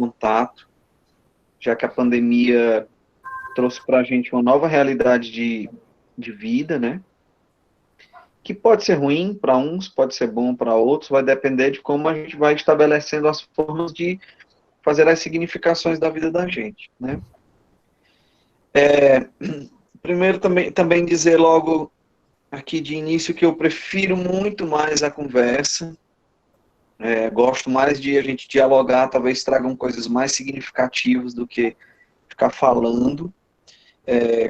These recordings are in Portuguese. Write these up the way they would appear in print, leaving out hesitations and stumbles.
contato, já que a pandemia trouxe para a gente uma nova realidade de vida, né? Que pode ser ruim para uns, pode ser bom para outros, vai depender de como a gente vai estabelecendo as formas de fazer as significações da vida da gente, né? Primeiro, também dizer logo aqui de início que eu prefiro muito mais a conversa, gosto mais de a gente dialogar, talvez tragam coisas mais significativas do que ficar falando,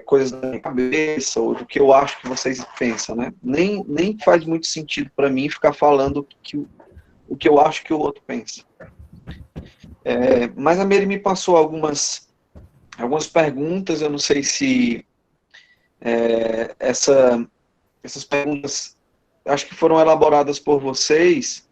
coisas da minha cabeça, ou do que eu acho que vocês pensam, né? Nem faz muito sentido para mim ficar falando o que eu acho que o outro pensa. Mas a Mary me passou algumas perguntas, eu não sei se essas perguntas, acho que foram elaboradas por vocês.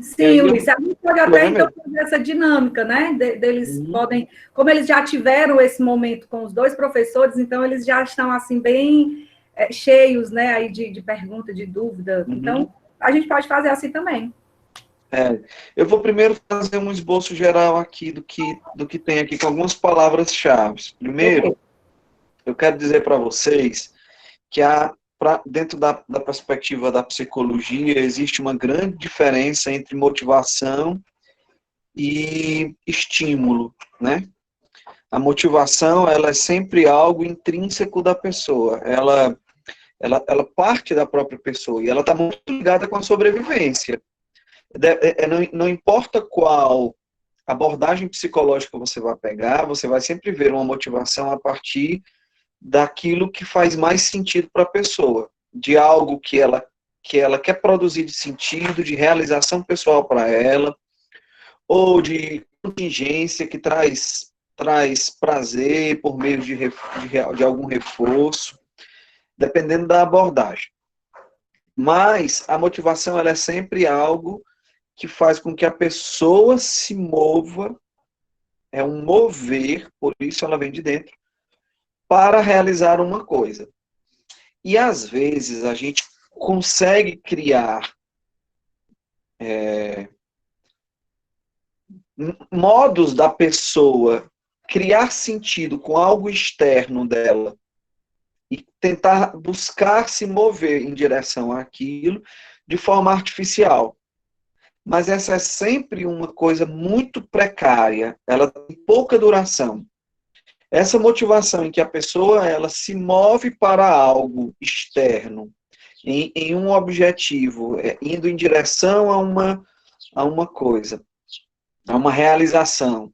Sim, Luiz. A gente pode até, então, Mary? fazer essa dinâmica, né? Deles podem, como eles já tiveram esse momento com os dois professores, então eles já estão, assim, bem cheios, né, aí de pergunta, de dúvida. Então, a gente pode fazer assim também. Eu vou primeiro fazer um esboço geral aqui do que tem aqui, com algumas palavras-chave. Primeiro, eu quero dizer para vocês que dentro da perspectiva da psicologia, existe uma grande diferença entre motivação e estímulo, né? A motivação, ela é sempre algo intrínseco da pessoa, ela parte da própria pessoa, e ela está muito ligada com a sobrevivência. Não importa qual abordagem psicológica você vai pegar, você vai sempre ver uma motivação a partir daquilo que faz mais sentido para a pessoa, de algo que ela quer produzir de sentido, de realização pessoal para ela, ou de contingência que traz prazer por meio de algum reforço, dependendo da abordagem. Mas a motivação, ela é sempre algo que faz com que a pessoa se mova, é um mover, por isso ela vem de dentro, para realizar uma coisa. E às vezes a gente consegue criar modos da pessoa criar sentido com algo externo dela e tentar buscar se mover em direção àquilo de forma artificial. Mas essa é sempre uma coisa muito precária, ela tem pouca duração. Essa motivação em que a pessoa ela se move para algo externo, em um objetivo, indo em direção a uma coisa, a uma realização,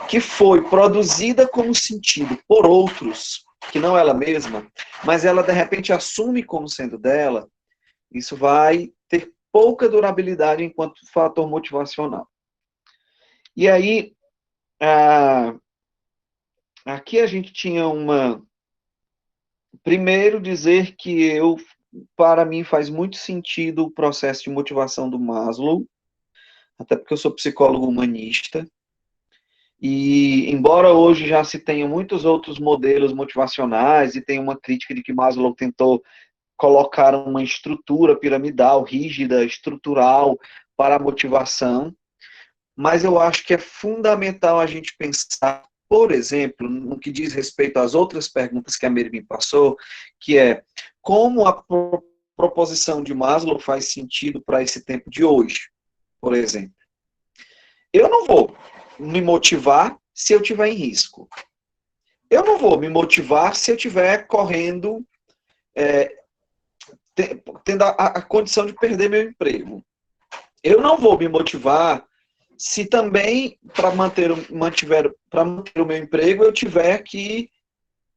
que foi produzida como sentido por outros, que não ela mesma, mas ela de repente assume como sendo dela, isso vai ter pouca durabilidade enquanto fator motivacional. E aí, aqui a gente tinha primeiro dizer que para mim faz muito sentido o processo de motivação do Maslow, até porque eu sou psicólogo humanista, e embora hoje já se tenha muitos outros modelos motivacionais, e tem uma crítica de que Maslow tentou colocar uma estrutura piramidal, rígida, estrutural para a motivação, mas eu acho que é fundamental a gente pensar, por exemplo, no que diz respeito às outras perguntas que a Mary me passou, que é como a proposição de Maslow faz sentido para esse tempo de hoje, por exemplo. Eu não vou me motivar se eu estiver em risco. Eu não vou me motivar se eu estiver correndo, tendo a condição de perder meu emprego. Eu não vou me motivar se também, para manter o meu emprego, eu tiver que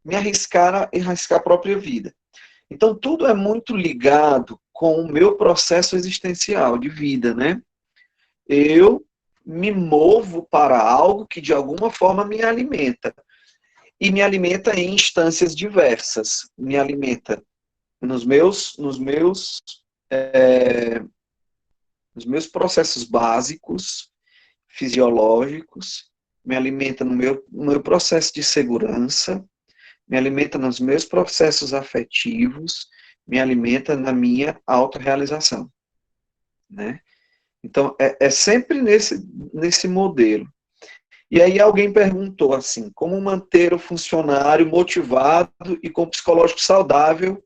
me arriscar a própria vida. Então, tudo é muito ligado com o meu processo existencial de vida, né? Eu me movo para algo que, de alguma forma, me alimenta. E me alimenta em instâncias diversas. Me alimenta nos meus processos básicos, fisiológicos, me alimenta no meu processo de segurança, me alimenta nos meus processos afetivos, me alimenta na minha autorrealização, né? Então, é sempre nesse modelo. E aí alguém perguntou assim, como manter o funcionário motivado e com psicológico saudável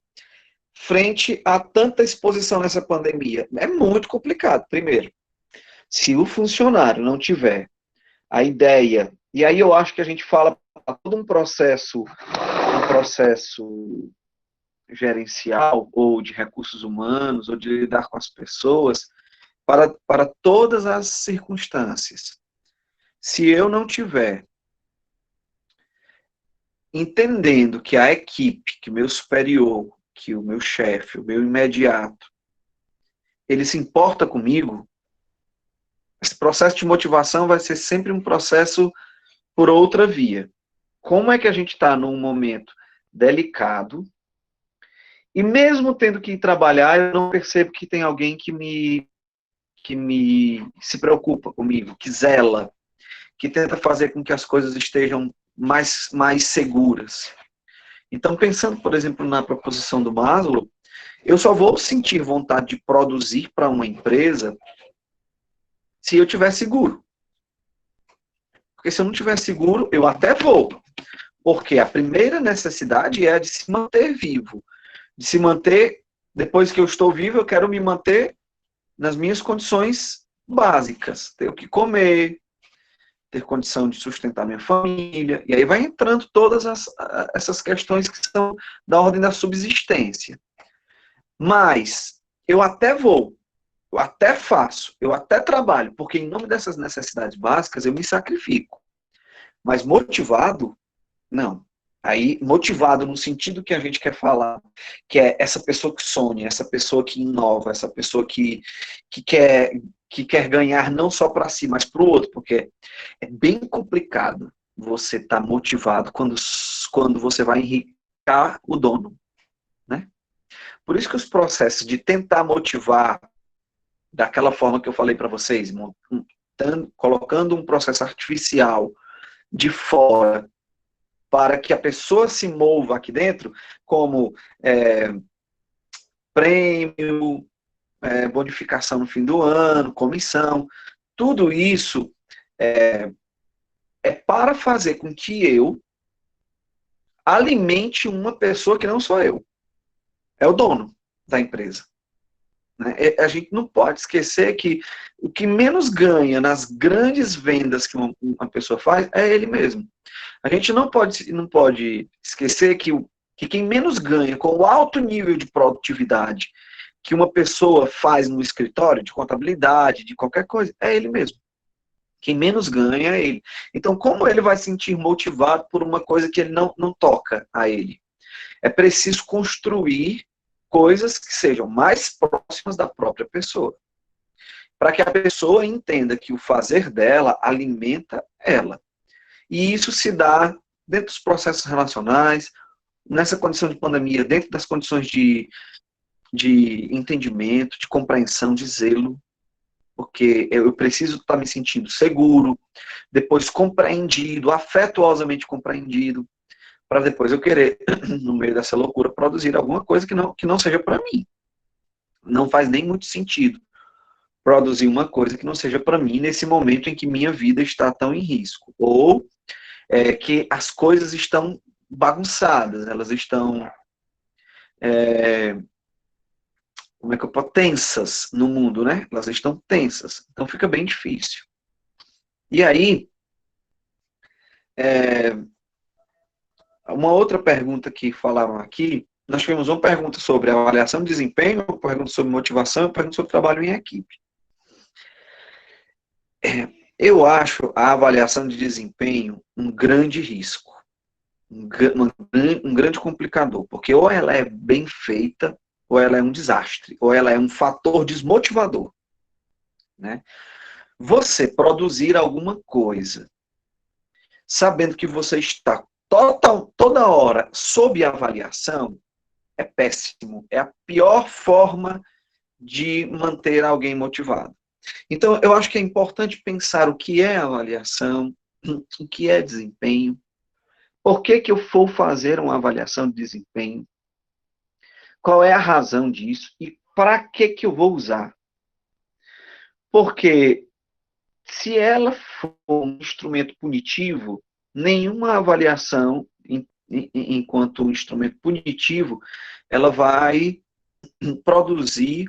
frente a tanta exposição nessa pandemia? É muito complicado, primeiro. Se o funcionário não tiver a ideia, e aí eu acho que a gente fala todo um processo gerencial, ou de recursos humanos, ou de lidar com as pessoas, para todas as circunstâncias. Se eu não tiver entendendo que a equipe, que o meu superior, que o meu chefe, o meu imediato, ele se importa comigo, esse processo de motivação vai ser sempre um processo por outra via. Como é que a gente está num momento delicado, e mesmo tendo que ir trabalhar, eu não percebo que tem alguém que me se preocupa comigo, que zela, que tenta fazer com que as coisas estejam mais seguras. Então, pensando, por exemplo, na proposição do Maslow, eu só vou sentir vontade de produzir para uma empresa se eu tiver seguro. Porque se eu não tiver seguro, eu até vou. Porque a primeira necessidade é a de se manter vivo. De se manter, depois que eu estou vivo, eu quero me manter nas minhas condições básicas. Ter o que comer, ter condição de sustentar minha família. E aí vai entrando todas essas questões que são da ordem da subsistência. Mas eu até vou, eu até faço, eu até trabalho, porque em nome dessas necessidades básicas eu me sacrifico. Mas motivado, não. Aí, motivado no sentido que a gente quer falar, que é essa pessoa que sonha, essa pessoa que inova, essa pessoa que, quer, que quer ganhar não só para si, mas para o outro, porque é bem complicado você estar motivado quando você vai enriquecer o dono, né? Por isso que os processos de tentar motivar daquela forma que eu falei para vocês, colocando um processo artificial de fora para que a pessoa se mova aqui dentro, como prêmio, bonificação no fim do ano, comissão, tudo isso é para fazer com que eu alimente uma pessoa que não sou eu. É o dono da empresa. Né? A gente não pode esquecer que o que menos ganha nas grandes vendas que uma pessoa faz é ele mesmo. A gente não pode esquecer que quem menos ganha com o alto nível de produtividade que uma pessoa faz no escritório, de contabilidade, de qualquer coisa, é ele mesmo. Quem menos ganha é ele. Então, como ele vai se sentir motivado por uma coisa que ele não toca a ele? É preciso construir coisas que sejam mais próximas da própria pessoa. Para que a pessoa entenda que o fazer dela alimenta ela. E isso se dá dentro dos processos relacionais, nessa condição de pandemia, dentro das condições de entendimento, de compreensão, de zelo, porque eu preciso estar me sentindo seguro, depois compreendido, afetuosamente compreendido, para depois eu querer, no meio dessa loucura, produzir alguma coisa que não seja para mim. Não faz nem muito sentido produzir uma coisa que não seja para mim nesse momento em que minha vida está tão em risco. Ou que as coisas estão bagunçadas, elas estão como é que eu posso, tensas no mundo, né? Elas estão tensas, então fica bem difícil. E aí, uma outra pergunta que falaram aqui, nós tivemos uma pergunta sobre avaliação de desempenho, uma pergunta sobre motivação, uma pergunta sobre trabalho em equipe. Eu acho a avaliação de desempenho um grande risco, um grande complicador, porque ou ela é bem feita, ou ela é um desastre, ou ela é um fator desmotivador. Né? Você produzir alguma coisa, sabendo que você está toda hora sob avaliação, é péssimo. É a pior forma de manter alguém motivado. Então, eu acho que é importante pensar o que é avaliação, o que é desempenho, por que eu vou fazer uma avaliação de desempenho, qual é a razão disso e para que eu vou usar. Porque Se ela for um instrumento punitivo, nenhuma avaliação, enquanto instrumento punitivo, ela vai produzir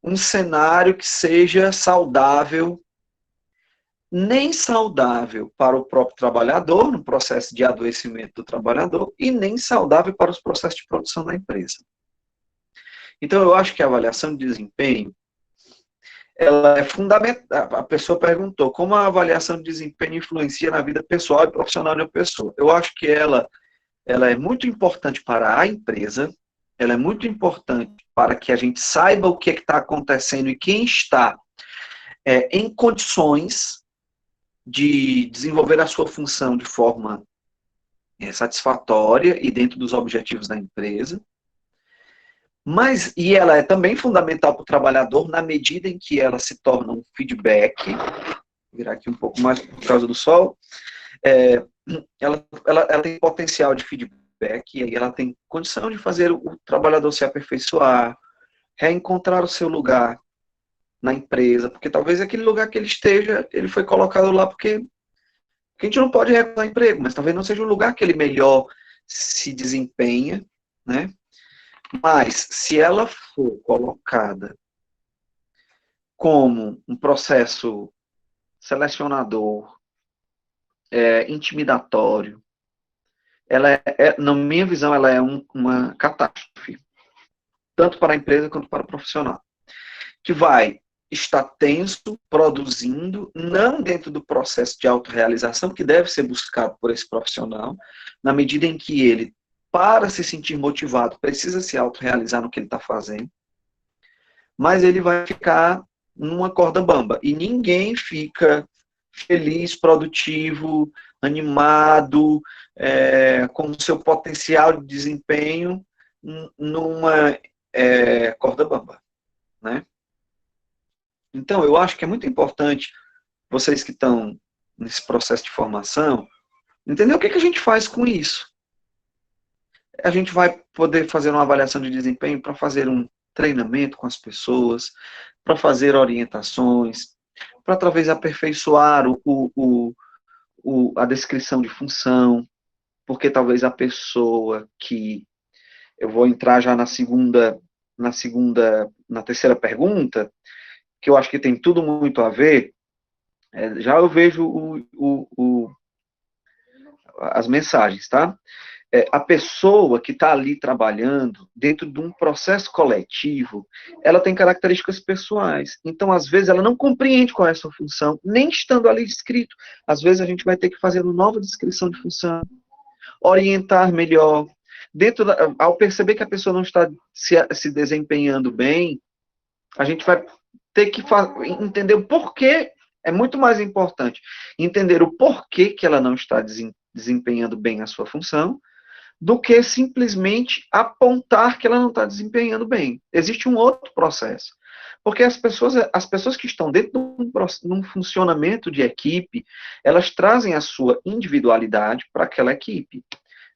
um cenário que seja saudável, nem saudável para o próprio trabalhador, no processo de adoecimento do trabalhador, e nem saudável para os processos de produção da empresa. Então, eu acho que a avaliação de desempenho, ela é fundamental. A pessoa perguntou como a avaliação de desempenho influencia na vida pessoal e profissional de uma pessoa. Eu acho que ela é muito importante para a empresa, ela é muito importante para que a gente saiba o que está acontecendo e quem está em condições de desenvolver a sua função de forma satisfatória e dentro dos objetivos da empresa. E ela é também fundamental para o trabalhador na medida em que ela se torna um feedback, vou virar aqui um pouco mais por causa do sol, ela tem potencial de feedback e aí ela tem condição de fazer o trabalhador se aperfeiçoar, reencontrar o seu lugar na empresa, porque talvez aquele lugar que ele esteja, ele foi colocado lá porque a gente não pode recusar emprego, mas talvez não seja o lugar que ele melhor se desempenha, né? Mas, se ela for colocada como um processo selecionador, intimidatório, ela na minha visão, ela é uma catástrofe, tanto para a empresa quanto para o profissional, que vai estar tenso, produzindo, não dentro do processo de autorrealização que deve ser buscado por esse profissional, na medida em que ele, para se sentir motivado, precisa se autorrealizar no que ele está fazendo, mas ele vai ficar numa corda bamba. E ninguém fica feliz, produtivo, animado, com o seu potencial de desempenho numa corda bamba, né? Então, eu acho que é muito importante vocês que estão nesse processo de formação entender o que a gente faz com isso. A gente vai poder fazer uma avaliação de desempenho para fazer um treinamento com as pessoas, para fazer orientações, para talvez aperfeiçoar a descrição de função, porque talvez a pessoa que... Eu vou entrar já na terceira pergunta, que eu acho que tem tudo muito a ver. Já eu vejo as mensagens, tá? A pessoa que está ali trabalhando dentro de um processo coletivo, ela tem características pessoais. Então, às vezes, ela não compreende qual é a sua função, nem estando ali escrito. Às vezes, a gente vai ter que fazer uma nova descrição de função, orientar melhor. Ao perceber que a pessoa não está se desempenhando bem, a gente vai ter que entender o porquê. É muito mais importante entender o porquê que ela não está desempenhando bem a sua função, do que simplesmente apontar que ela não está desempenhando bem. Existe um outro processo. Porque as pessoas que estão dentro de um funcionamento de equipe, elas trazem a sua individualidade para aquela equipe.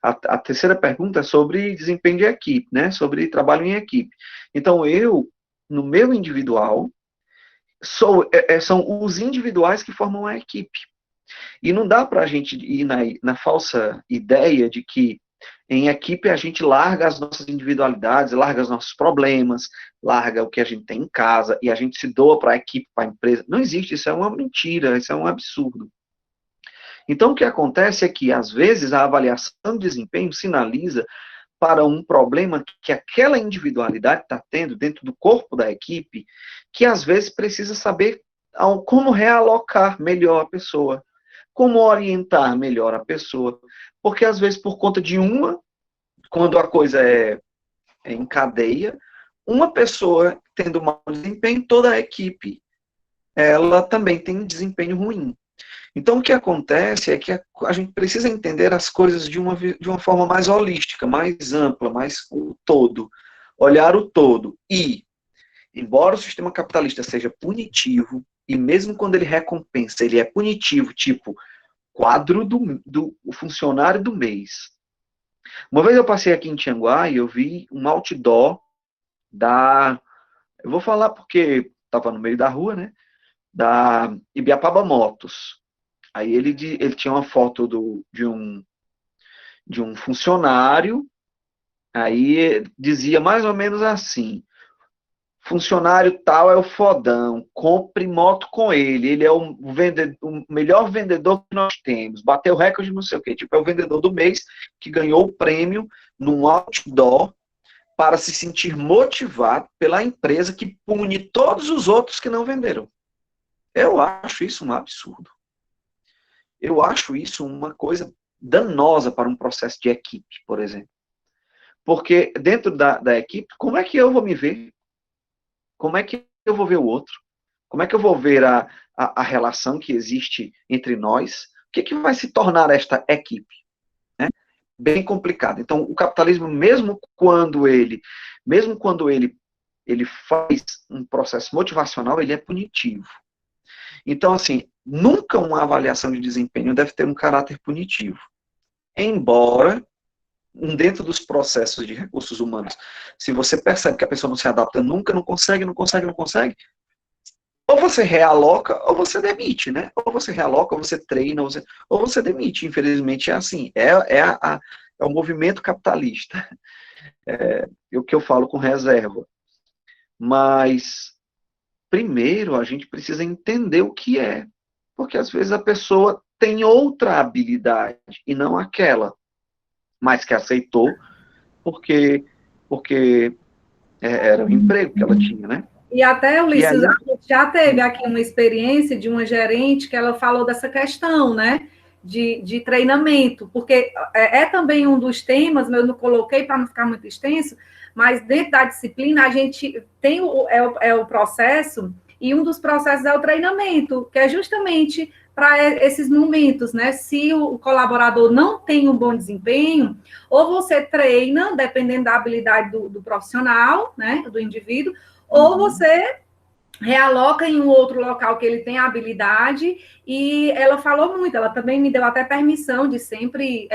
A terceira pergunta é sobre desempenho de equipe, né? Sobre trabalho em equipe. Então, no meu individual, são os individuais que formam a equipe. E não dá para a gente ir na falsa ideia de que em equipe a gente larga as nossas individualidades, larga os nossos problemas, larga o que a gente tem em casa e a gente se doa para a equipe, para a empresa. Não existe, isso é uma mentira, isso é um absurdo. Então o que acontece é que, às vezes, a avaliação de desempenho sinaliza para um problema que aquela individualidade está tendo dentro do corpo da equipe, que às vezes precisa saber como realocar melhor a pessoa, como orientar melhor a pessoa, porque às vezes por conta de quando a coisa é em cadeia, uma pessoa tendo mau desempenho, toda a equipe, ela também tem desempenho ruim. Então, o que acontece é que a gente precisa entender as coisas de uma forma mais holística, mais ampla, mais o todo. Olhar o todo. E, embora o sistema capitalista seja punitivo, e mesmo quando ele recompensa, ele é punitivo, tipo quadro do funcionário do mês. Uma vez eu passei aqui em Tianguá e eu vi um outdoor eu vou falar porque estava no meio da rua, né? da Ibiapaba Motos. Aí ele tinha uma foto de um funcionário, aí dizia mais ou menos assim: funcionário tal é o fodão, compre moto com ele é o melhor vendedor que nós temos, bateu recorde não sei o quê, tipo, é o vendedor do mês que ganhou o prêmio num outdoor para se sentir motivado pela empresa que pune todos os outros que não venderam. Eu acho isso um absurdo. Eu acho isso uma coisa danosa para um processo de equipe, por exemplo. Porque dentro da equipe, como é que eu vou me ver? Como é que eu vou ver o outro? Como é que eu vou ver a relação que existe entre nós? O que vai se tornar esta equipe? Né? Bem complicado. Então, o capitalismo, mesmo quando ele faz um processo motivacional, ele é punitivo. Então, assim, nunca uma avaliação de desempenho deve ter um caráter punitivo. Embora, dentro dos processos de recursos humanos, se você percebe que a pessoa não se adapta nunca, não consegue, ou você realoca, ou você demite, né? Ou você realoca, ou você treina, ou você demite. Infelizmente é assim. É o movimento capitalista. É o que eu falo com reserva. Mas, primeiro, a gente precisa entender o que é. Porque, às vezes, a pessoa tem outra habilidade, e não aquela, mas que aceitou, porque era o emprego que ela tinha, né? E até, Ulisses, a gente já teve aqui uma experiência de uma gerente que ela falou dessa questão, né? De treinamento, porque é também um dos temas, eu não coloquei para não ficar muito extenso, mas dentro da disciplina a gente tem o processo, e um dos processos é o treinamento, que é justamente para esses momentos, né? Se o colaborador não tem um bom desempenho, ou você treina, dependendo da habilidade do profissional, né? Do indivíduo, ou você realoca em um outro local que ele tem habilidade, e ela falou muito, ela também me deu até permissão de sempre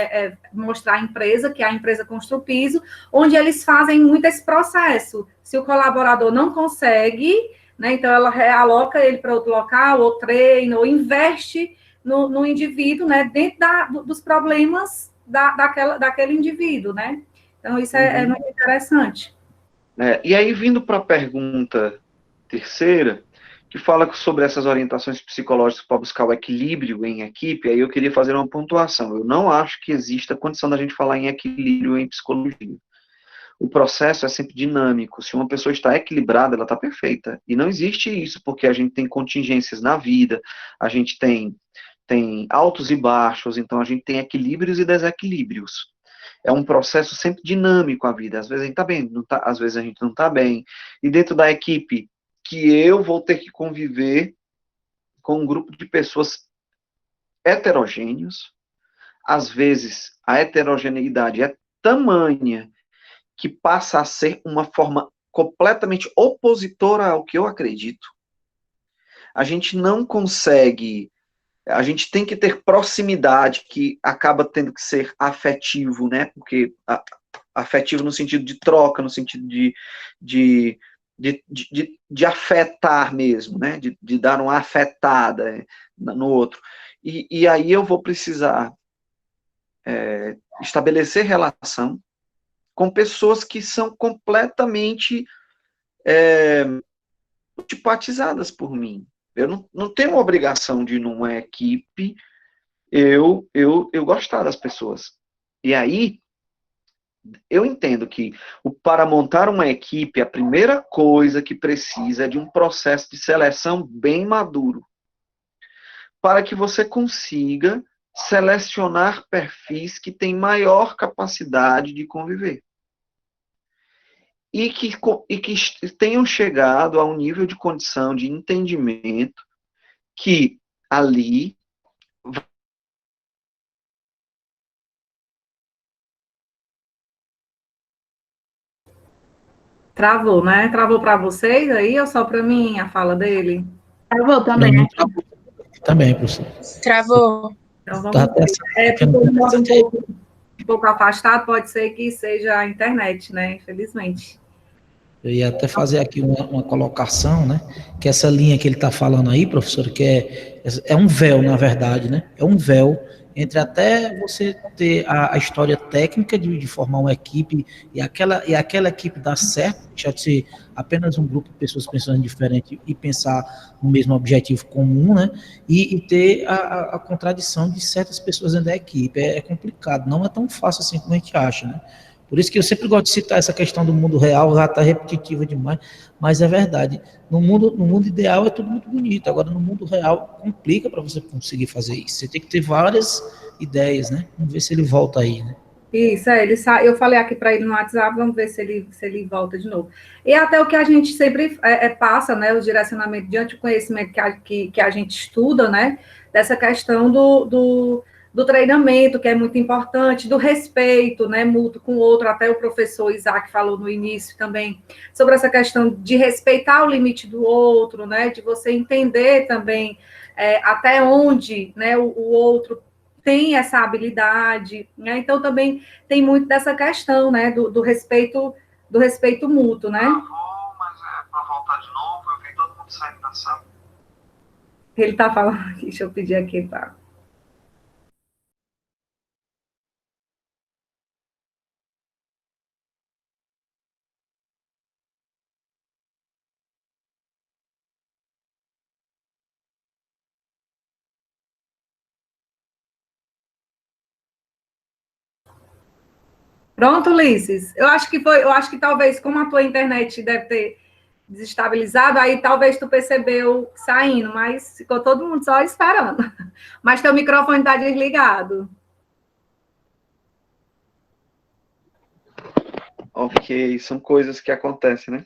mostrar a empresa, que é a empresa Construpiso, onde eles fazem muito esse processo. Se o colaborador não consegue, né, então ela realoca ele para outro local, ou treina, ou investe no indivíduo, né, dentro dos problemas daquele indivíduo, né? Então, isso é muito interessante. E aí, vindo para a pergunta terceira, que fala sobre essas orientações psicológicas para buscar o equilíbrio em equipe, aí eu queria fazer uma pontuação. Eu não acho que exista condição da gente falar em equilíbrio em psicologia. O processo é sempre dinâmico. Se uma pessoa está equilibrada, ela está perfeita. E não existe isso, porque a gente tem contingências na vida, a gente tem altos e baixos, então a gente tem equilíbrios e desequilíbrios. É um processo sempre dinâmico a vida. Às vezes a gente está bem, às vezes a gente não está bem. E dentro da equipe, que eu vou ter que conviver com um grupo de pessoas heterogêneos, às vezes a heterogeneidade é tamanha que passa a ser uma forma completamente opositora ao que eu acredito. A gente não consegue, a gente tem que ter proximidade, que acaba tendo que ser afetivo, né? Porque afetivo no sentido de troca, no sentido de afetar mesmo, né? De dar uma afetada no outro. E aí eu vou precisar estabelecer relação com pessoas que são completamente antipatizadas por mim. Eu não tenho obrigação de, numa equipe, eu gostar das pessoas. E aí, eu entendo que para montar uma equipe, a primeira coisa que precisa é de um processo de seleção bem maduro, para que você consiga selecionar perfis que têm maior capacidade de conviver. E que tenham chegado a um nível de condição de entendimento que ali Travou, né? Travou para vocês aí ou só para mim a fala dele? Travou também. Também, professor. Travou. Então vamos porque mora um pouco afastado, pode ser que seja a internet, né? Infelizmente. Eu ia até fazer aqui uma colocação, né? Que essa linha que ele está falando aí, professor, que é um véu, na verdade, né? É um véu entre até você ter a história técnica de formar uma equipe e aquela equipe dar certo, deixar de ser apenas um grupo de pessoas pensando diferente e pensar no mesmo objetivo comum, né? E ter a contradição de certas pessoas dentro da equipe. É complicado, não é tão fácil assim como a gente acha, né? Por isso que eu sempre gosto de citar essa questão do mundo real, já está repetitiva demais, mas é verdade. No mundo ideal é tudo muito bonito, agora no mundo real complica para você conseguir fazer isso. Você tem que ter várias ideias, né? Vamos ver se ele volta aí, né? Isso, eu falei aqui para ele no WhatsApp, vamos ver se ele volta de novo. E até o que a gente sempre passa, né, o direcionamento diante do conhecimento que a gente estuda, né, dessa questão do treinamento, que é muito importante, do respeito, né, mútuo com o outro, até o professor Isaac falou no início também, sobre essa questão de respeitar o limite do outro, né, de você entender também até onde, né, o outro tem essa habilidade, né? Então também tem muito dessa questão, né, do respeito mútuo, né? Mas para voltar de novo, eu vi todo mundo saindo da sala. Ele está falando aqui, deixa eu pedir aqui, tá? Pronto, Ulisses. Eu acho que talvez, como a tua internet deve ter desestabilizado, aí talvez tu percebeu saindo, mas ficou todo mundo só esperando. Mas teu microfone está desligado. Ok, são coisas que acontecem, né?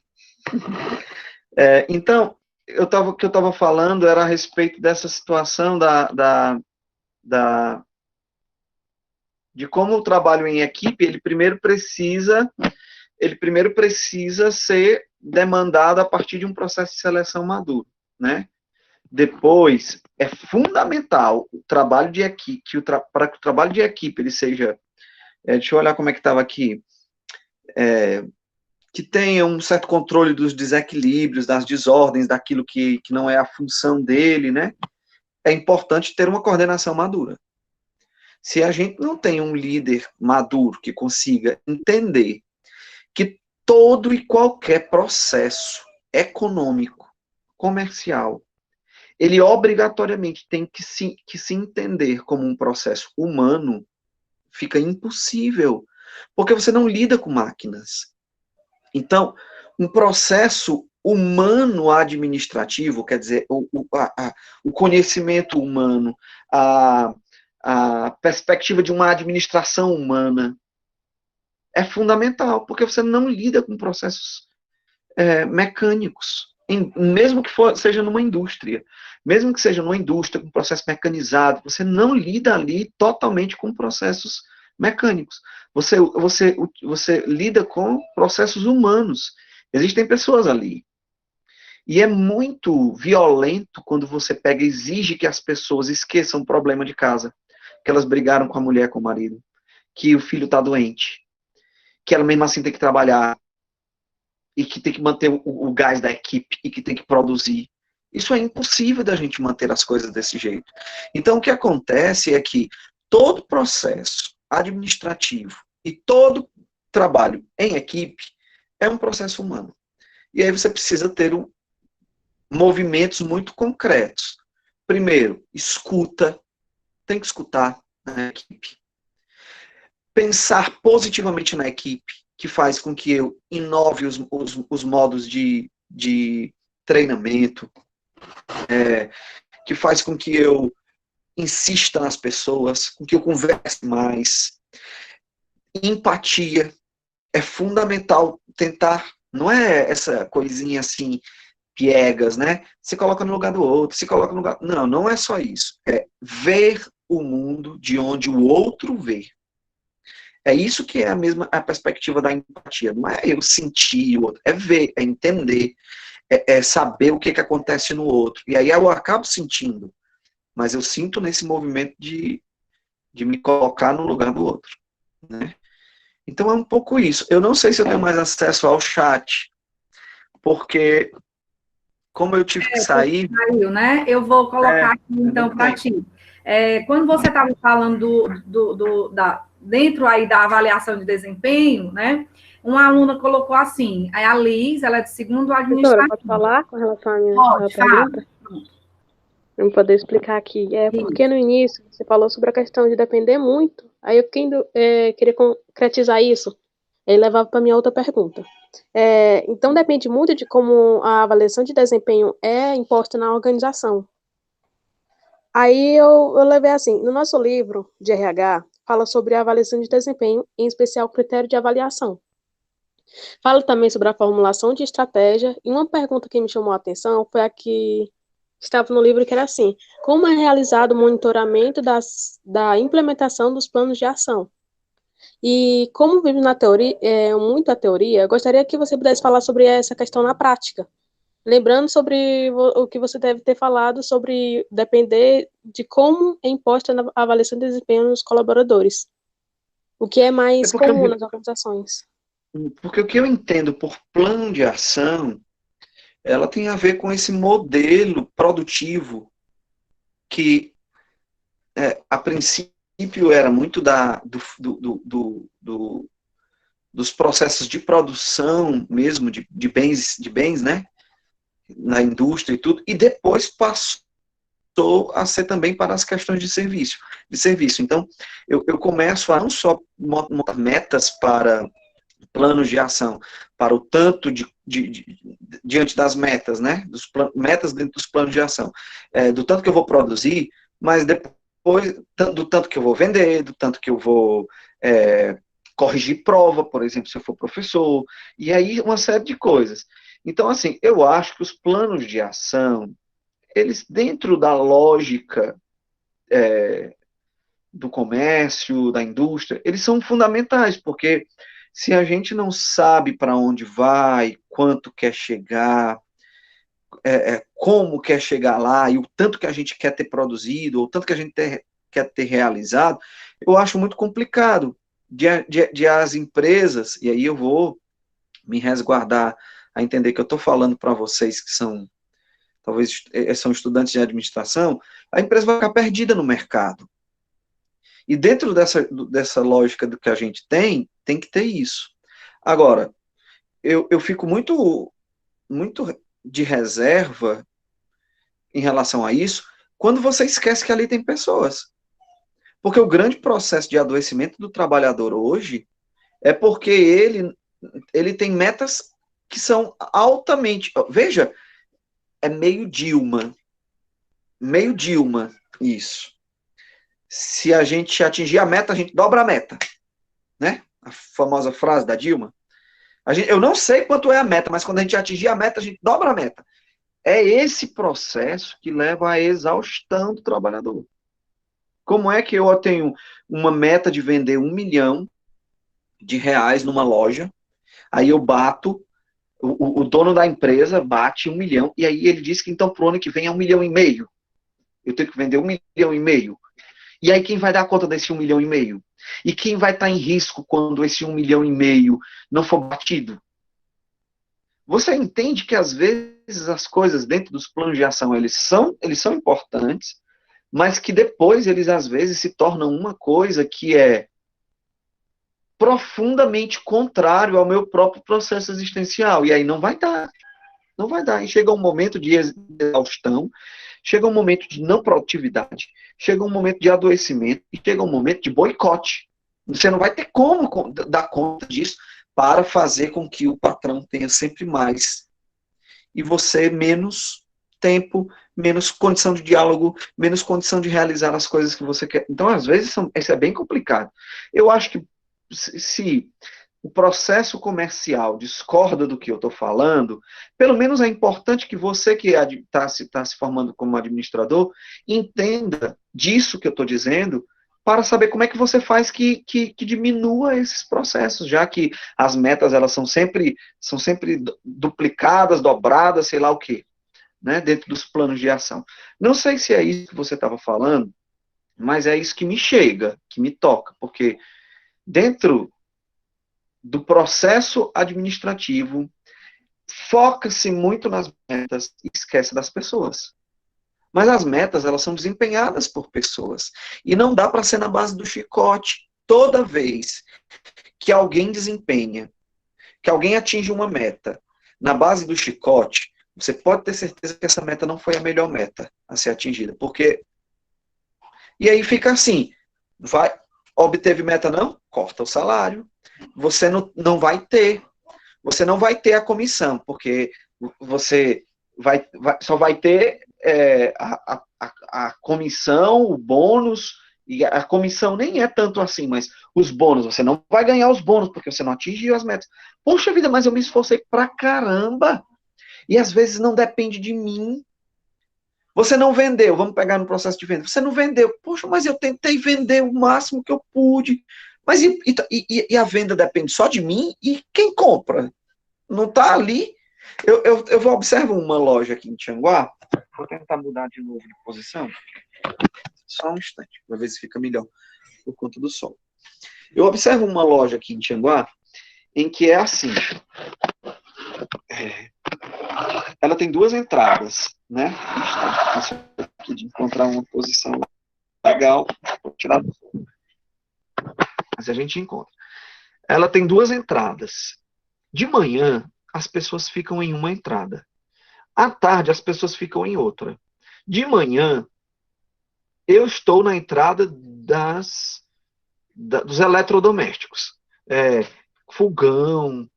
Então, o que eu estava falando era a respeito dessa situação de como o trabalho em equipe, ele primeiro precisa ser demandado a partir de um processo de seleção maduro, né? Depois, é fundamental o trabalho de equipe, para que o trabalho de equipe ele seja, deixa eu olhar como é que estava aqui, que tenha um certo controle dos desequilíbrios, das desordens, daquilo que não é a função dele, né? É importante ter uma coordenação madura. Se a gente não tem um líder maduro que consiga entender que todo e qualquer processo econômico, comercial, ele obrigatoriamente tem que se entender como um processo humano, fica impossível, porque você não lida com máquinas. Então, um processo humano administrativo, quer dizer, o conhecimento humano, a perspectiva de uma administração humana, é fundamental, porque você não lida com processos mecânicos, mesmo que seja numa indústria, mesmo que seja numa indústria com processo mecanizado, você não lida ali totalmente com processos mecânicos. Você lida com processos humanos. Existem pessoas ali. E é muito violento quando você pega e exige que as pessoas esqueçam o problema de casa, que elas brigaram com a mulher, com o marido, que o filho está doente, que ela mesmo assim tem que trabalhar, e que tem que manter o gás da equipe, e que tem que produzir. Isso é impossível da gente manter as coisas desse jeito. Então, o que acontece é que todo processo administrativo e todo trabalho em equipe é um processo humano. E aí você precisa ter movimentos muito concretos. Primeiro, escuta, tem que escutar na equipe. Pensar positivamente na equipe, que faz com que eu inove os modos de treinamento, que faz com que eu insista nas pessoas, com que eu converse mais. Empatia é fundamental tentar, não é essa coisinha assim, piegas, né? Se coloca no lugar do outro, se coloca no lugar... Não, não é só isso. É ver o mundo de onde o outro vê. É isso que é a perspectiva da empatia. Não é eu sentir o outro, é ver, é entender, é saber o que acontece no outro. E aí eu acabo sentindo, mas eu sinto nesse movimento de me colocar no lugar do outro, né? Então é um pouco isso. Eu não sei se eu tenho mais acesso ao chat, porque como eu tive que sair... Saiu, né? Eu vou colocar aqui, então, para ti. Quando você estava falando dentro aí da avaliação de desempenho, né? Uma aluna colocou assim, a Liz, ela é de segundo administrativo. Pode falar com relação à minha Pode, pergunta? Para eu poder explicar aqui. Porque no início você falou sobre a questão de depender muito, aí eu queria concretizar isso e levar para a minha outra pergunta. Então, depende muito de como a avaliação de desempenho é imposta na organização. Aí eu levei assim, no nosso livro de RH, fala sobre a avaliação de desempenho, em especial o critério de avaliação. Fala também sobre a formulação de estratégia, e uma pergunta que me chamou a atenção foi a que estava no livro, que era assim: como é realizado o monitoramento da implementação dos planos de ação? E como vive na teoria, muito a teoria, eu gostaria que você pudesse falar sobre essa questão na prática. Lembrando sobre o que você deve ter falado sobre depender de como é imposta a avaliação de desempenho nos colaboradores. O que é mais comum nas organizações. Porque o que eu entendo por plano de ação, ela tem a ver com esse modelo produtivo que, a princípio, era muito dos processos de produção mesmo, de bens, né? Na indústria e tudo, e depois passou a ser também para as questões de serviço. Então, eu começo a não só montar metas para planos de ação, para o tanto diante das metas, né? Metas dentro dos planos de ação, do tanto que eu vou produzir, mas depois do tanto que eu vou vender, do tanto que eu vou corrigir prova, por exemplo, se eu for professor, e aí uma série de coisas. Então, assim, eu acho que os planos de ação, eles, dentro da lógica do comércio, da indústria, eles são fundamentais, porque se a gente não sabe para onde vai, quanto quer chegar, como quer chegar lá, e o tanto que a gente quer ter produzido, ou o tanto que a gente quer ter realizado, eu acho muito complicado de as empresas, e aí eu vou me resguardar a entender que eu estou falando para vocês que são, talvez, são estudantes de administração, a empresa vai ficar perdida no mercado. E dentro dessa lógica do que a gente tem que ter isso. Agora, eu fico muito de reserva em relação a isso, quando você esquece que ali tem pessoas. Porque o grande processo de adoecimento do trabalhador hoje é porque ele tem metas que são altamente... Veja, é meio Dilma, isso. Se a gente atingir a meta, a gente dobra a meta, né? A famosa frase da Dilma. Eu não sei quanto é a meta, mas quando a gente atingir a meta, a gente dobra a meta. É esse processo que leva à exaustão do trabalhador. Como é que eu tenho uma meta de vender R$1 milhão numa loja, aí eu bato, o dono da empresa bate 1 milhão, e aí ele diz que então pro ano que vem é 1,5 milhão. Eu tenho que vender 1,5 milhão. E aí quem vai dar conta desse 1,5 milhão? E quem vai estar em risco quando esse 1,5 milhão não for batido? Você entende que às vezes as coisas dentro dos planos de ação, eles são importantes, mas que depois eles às vezes se tornam uma coisa que é profundamente contrário ao meu próprio processo existencial. E aí não vai dar. Não vai dar. E chega um momento de exaustão, chega um momento de não produtividade, chega um momento de adoecimento e chega um momento de boicote. Você não vai ter como dar conta disso para fazer com que o patrão tenha sempre mais. E você menos tempo, menos condição de diálogo, menos condição de realizar as coisas que você quer. Então, às vezes, isso é bem complicado. Eu acho que se o processo comercial discorda do que eu estou falando, pelo menos é importante que você que está se formando como administrador entenda disso que eu estou dizendo, para saber como é que você faz que diminua esses processos, já que as metas elas são sempre duplicadas, dobradas, sei lá o quê, né, dentro dos planos de ação. Não sei se é isso que você estava falando, mas é isso que me chega, que me toca, porque dentro do processo administrativo, foca-se muito nas metas e esquece das pessoas. Mas as metas, elas são desempenhadas por pessoas. E não dá para ser na base do chicote. Toda vez que alguém desempenha, que alguém atinge uma meta na base do chicote, você pode ter certeza que essa meta não foi a melhor meta a ser atingida. Porque... E aí fica assim, obteve meta não? Corta o salário. Você não vai ter. Você não vai ter a comissão, porque você só vai ter a comissão, o bônus, e a comissão nem é tanto assim, mas os bônus, você não vai ganhar os bônus, porque você não atingiu as metas. Poxa vida, mas eu me esforcei pra caramba, e às vezes não depende de mim. Você não vendeu, vamos pegar no processo de venda, você não vendeu, poxa, mas eu tentei vender o máximo que eu pude, mas e a venda depende só de mim, e quem compra? Não está ali. Eu vou observar uma loja aqui em Tianguá, vou tentar mudar de novo de posição, só um instante, para ver se fica melhor, por conta do sol. Eu observo uma loja aqui em Tianguá, em que é assim, ela tem duas entradas, né? Está difícil aqui de encontrar uma posição legal, vou tirar do sol, mas a gente encontra. Ela tem duas entradas. De manhã, as pessoas ficam em uma entrada. À tarde, as pessoas ficam em outra. De manhã, eu estou na entrada dos eletrodomésticos. Fogão,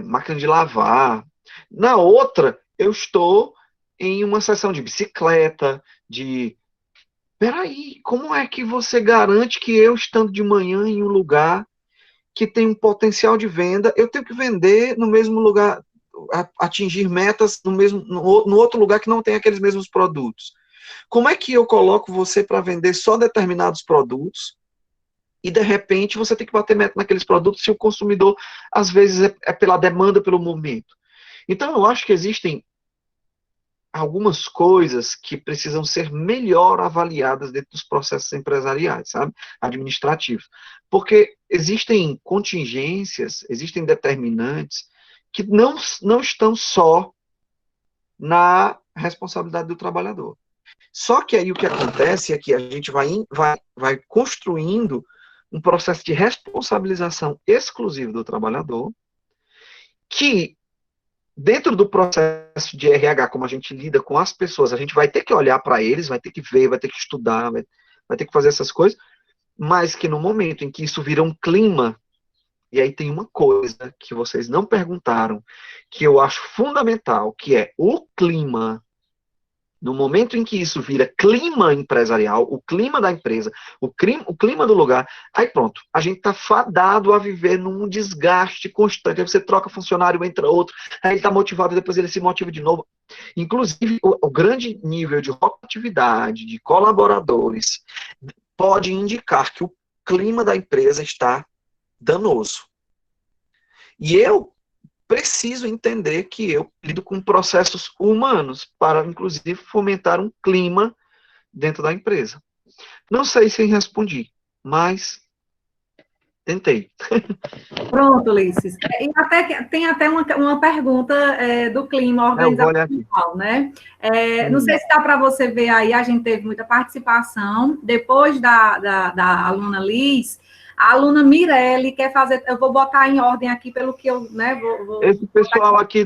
máquina de lavar. Na outra, eu estou em uma seção de bicicleta, Peraí, como é que você garante que eu, estando de manhã em um lugar que tem um potencial de venda, eu tenho que vender no mesmo lugar, atingir metas no outro lugar que não tem aqueles mesmos produtos? Como é que eu coloco você para vender só determinados produtos e, de repente, você tem que bater meta naqueles produtos se o consumidor, às vezes, é pela demanda, pelo momento? Então, eu acho que existem algumas coisas que precisam ser melhor avaliadas dentro dos processos empresariais, sabe? Administrativos. Porque existem contingências, existem determinantes que não estão só na responsabilidade do trabalhador. Só que aí o que acontece é que a gente vai construindo um processo de responsabilização exclusivo do trabalhador, que dentro do processo de RH, como a gente lida com as pessoas, a gente vai ter que olhar para eles, vai ter que ver, vai ter que estudar, vai ter que fazer essas coisas, mas que no momento em que isso vira um clima, e aí tem uma coisa que vocês não perguntaram, que eu acho fundamental, que é o clima. No momento em que isso vira clima empresarial, o clima da empresa, o clima do lugar, aí pronto, a gente está fadado a viver num desgaste constante. Aí você troca funcionário, entra outro, aí ele está motivado, depois ele se motiva de novo. Inclusive, o grande nível de rotatividade, de colaboradores, pode indicar que o clima da empresa está danoso. E eu preciso entender que eu lido com processos humanos para, inclusive, fomentar um clima dentro da empresa. Não sei se respondi, mas tentei. Pronto, Ulisses. E tem até uma pergunta do clima organizacional, né? Não sei se dá para você ver aí, a gente teve muita participação. Depois da aluna Liz, a aluna Mirelle quer fazer, eu vou botar em ordem aqui pelo que eu, né, Esse pessoal aqui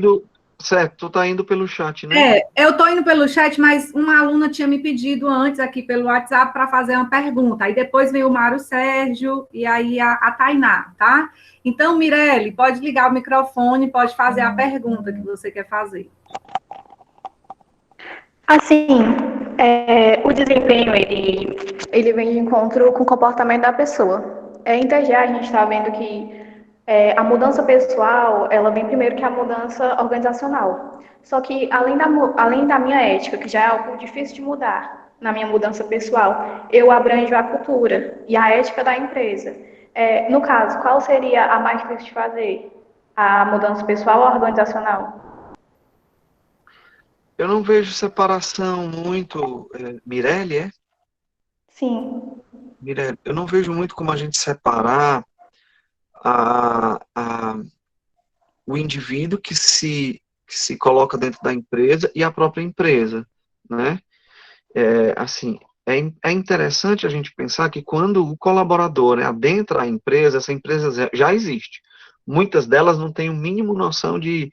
certo, tu tá indo pelo chat, né? Eu tô indo pelo chat, mas uma aluna tinha me pedido antes aqui pelo WhatsApp para fazer uma pergunta. Aí depois veio o Mário Sérgio e aí a Tainá, tá? Então, Mirelle, pode ligar o microfone, pode fazer a pergunta que você quer fazer. Assim, o desempenho, ele vem de encontro com o comportamento da pessoa. Em TGA, a gente está vendo que a mudança pessoal, ela vem primeiro que a mudança organizacional. Só que, além da minha ética, que já é algo difícil de mudar, na minha mudança pessoal, eu abranjo a cultura e a ética da empresa. No caso, qual seria a mais difícil de fazer? A mudança pessoal ou organizacional? Eu não vejo separação muito... Mirelle, é? Sim. Mirelle, eu não vejo muito como a gente separar o indivíduo que se coloca dentro da empresa e a própria empresa, né? Assim, é interessante a gente pensar que quando o colaborador, né, adentra a empresa, essa empresa já existe. Muitas delas não têm o mínimo noção de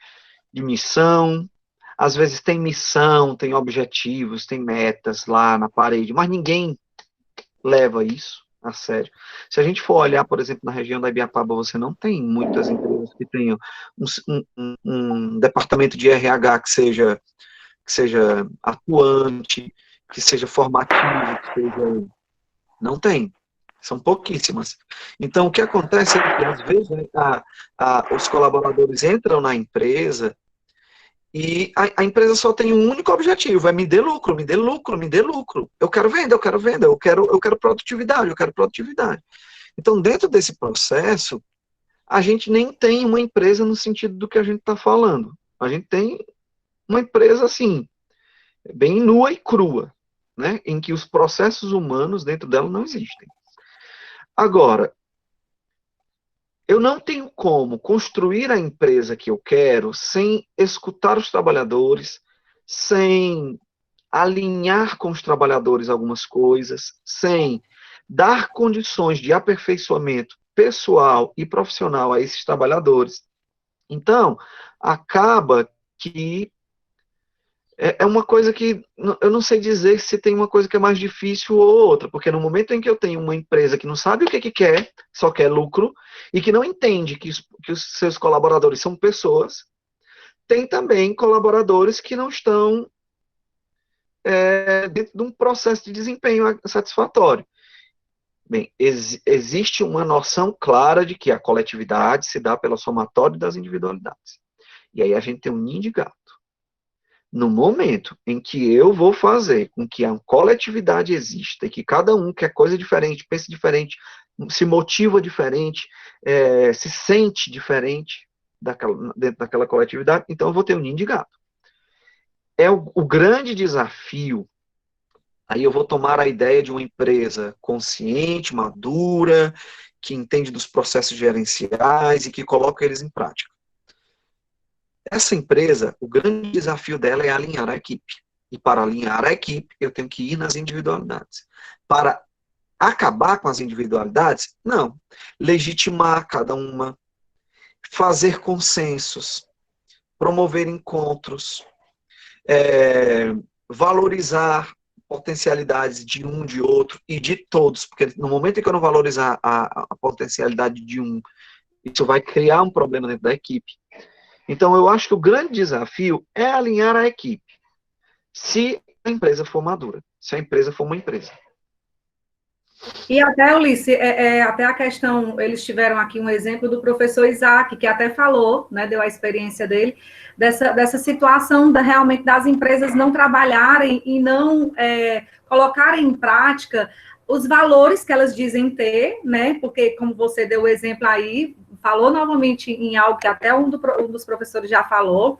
missão, às vezes tem missão, tem objetivos, tem metas lá na parede, mas ninguém leva isso a sério. Se a gente for olhar, por exemplo, na região da Ibiapaba, você não tem muitas empresas que tenham um departamento de RH que seja atuante, que seja formativo, que seja... Não tem. São pouquíssimas. Então, o que acontece é que, às vezes, né, os colaboradores entram na empresa e a empresa só tem um único objetivo, é me dê lucro, me dê lucro, me dê lucro. Eu quero venda, eu quero venda, eu quero produtividade, eu quero produtividade. Então, dentro desse processo, a gente nem tem uma empresa no sentido do que a gente está falando. A gente tem uma empresa, assim, bem nua e crua, né, em que os processos humanos dentro dela não existem. Agora, eu não tenho como construir a empresa que eu quero sem escutar os trabalhadores, sem alinhar com os trabalhadores algumas coisas, sem dar condições de aperfeiçoamento pessoal e profissional a esses trabalhadores. Então, acaba que é uma coisa que eu não sei dizer se tem uma coisa que é mais difícil ou outra, porque no momento em que eu tenho uma empresa que não sabe o que quer, só quer lucro, e que não entende que os seus colaboradores são pessoas, tem também colaboradores que não estão dentro de um processo de desempenho satisfatório. Bem, existe uma noção clara de que a coletividade se dá pela somatória das individualidades. E aí a gente tem um ninho de gato. No momento em que eu vou fazer com que a coletividade exista e que cada um quer coisa diferente, pensa diferente, se motiva diferente, se sente diferente dentro daquela coletividade, então eu vou ter um ninho de gato. O grande desafio, aí eu vou tomar a ideia de uma empresa consciente, madura, que entende dos processos gerenciais e que coloca eles em prática. Essa empresa, o grande desafio dela é alinhar a equipe. E para alinhar a equipe, eu tenho que ir nas individualidades. Para acabar com as individualidades, não. Legitimar cada uma, fazer consensos, promover encontros, valorizar potencialidades de um, de outro e de todos. Porque no momento em que eu não valorizar a potencialidade de um, isso vai criar um problema dentro da equipe. Então, eu acho que o grande desafio é alinhar a equipe, se a empresa for madura, se a empresa for uma empresa. E até, Ulisses, até a questão, eles tiveram aqui um exemplo do professor Isaac, que até falou, né, deu a experiência dele, dessa situação realmente das empresas não trabalharem e não colocarem em prática os valores que elas dizem ter, né, porque como você deu o exemplo aí, falou novamente em algo que até um dos professores já falou,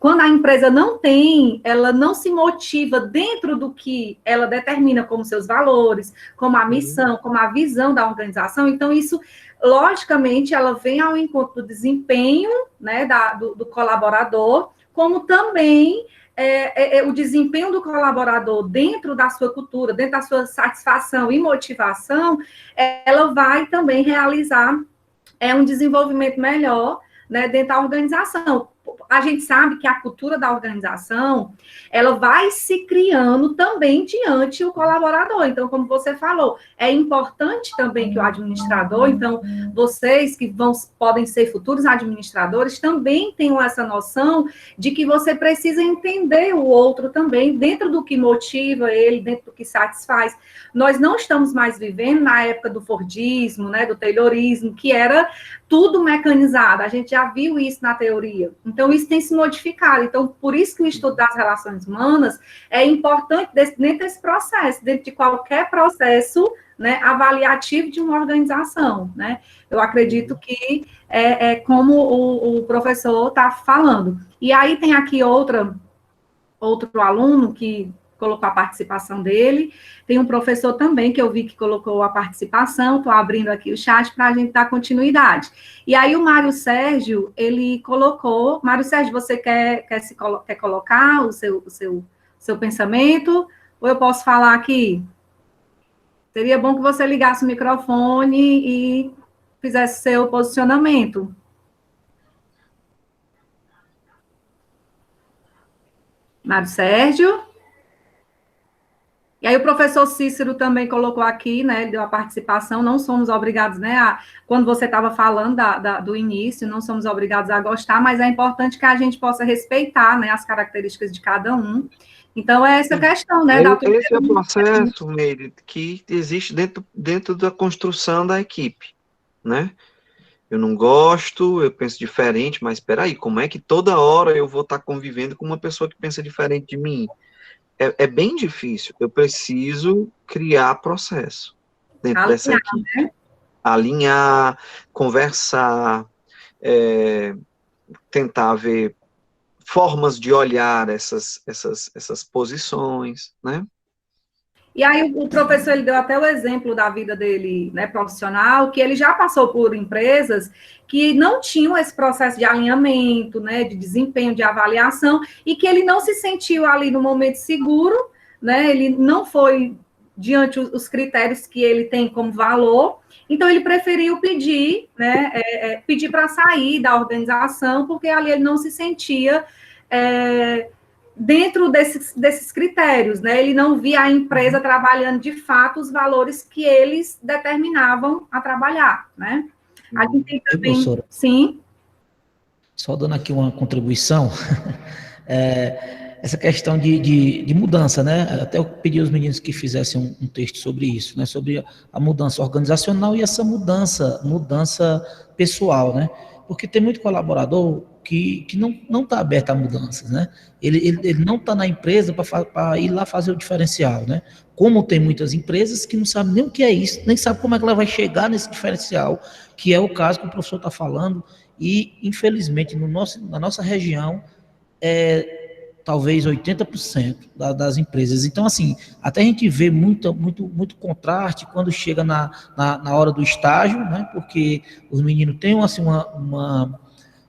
quando a empresa não tem, ela não se motiva dentro do que ela determina como seus valores, como a missão, como a visão da organização, então isso, logicamente, ela vem ao encontro do desempenho, né, do colaborador, como também o desempenho do colaborador dentro da sua cultura, dentro da sua satisfação e motivação, ela vai também realizar um desenvolvimento melhor, né, dentro da organização. A gente sabe que a cultura da organização, ela vai se criando também diante o colaborador. Então, como você falou, é importante também que o administrador, então, vocês que podem ser futuros administradores, também tenham essa noção de que você precisa entender o outro também, dentro do que motiva ele, dentro do que satisfaz. Nós não estamos mais vivendo na época do Fordismo, né, do Taylorismo, que era tudo mecanizado, a gente já viu isso na teoria. Então, isso tem se modificado. Então, por isso que o estudo das relações humanas é importante dentro desse processo, dentro de qualquer processo, né, avaliativo de uma organização, né? Eu acredito que como o professor está falando. E aí tem aqui outro aluno que colocou a participação dele. Tem um professor também que eu vi que colocou a participação. Estou abrindo aqui o chat para a gente dar continuidade. E aí o Mário Sérgio, ele colocou... Mário Sérgio, você quer colocar o seu pensamento? Ou eu posso falar aqui? Seria bom que você ligasse o microfone e fizesse seu posicionamento. Mário Sérgio. E aí o professor Cícero também colocou aqui, né, ele deu a participação, não somos obrigados, né, quando você estava falando do início, não somos obrigados a gostar, mas é importante que a gente possa respeitar, né, as características de cada um. Então, é essa questão, né? Esse é o processo, Meire, que existe dentro da construção da equipe, né? Eu não gosto, eu penso diferente, mas espera aí, como é que toda hora eu vou estar convivendo com uma pessoa que pensa diferente de mim? É bem difícil. Eu preciso criar processo dentro dessa equipe. Né? Alinhar, conversar, tentar ver formas de olhar essas posições, né? E aí o professor, ele deu até o exemplo da vida dele, né, profissional, que ele já passou por empresas que não tinham esse processo de alinhamento, né, de desempenho, de avaliação, e que ele não se sentiu ali no momento seguro, né, ele não foi diante os critérios que ele tem como valor, então ele preferiu pedir, né, pedir para sair da organização, porque ali ele não se sentia... dentro desses critérios, né? Ele não via a empresa trabalhando de fato os valores que eles determinavam a trabalhar, né? A gente tem também... Professora, sim. Só dando aqui uma contribuição, essa questão de mudança, né? Até eu pedi aos meninos que fizessem um texto sobre isso, né? Sobre a mudança organizacional e essa mudança pessoal, né? Porque tem muito colaborador que não está aberto a mudanças, né? Ele não está na empresa para ir lá fazer o diferencial, né? Como tem muitas empresas que não sabem nem o que é isso, nem sabem como é que ela vai chegar nesse diferencial, que é o caso que o professor está falando, e infelizmente na nossa região talvez 80% das empresas. Então, assim, até a gente vê muito contraste quando chega na hora do estágio, né? Porque os meninos têm assim,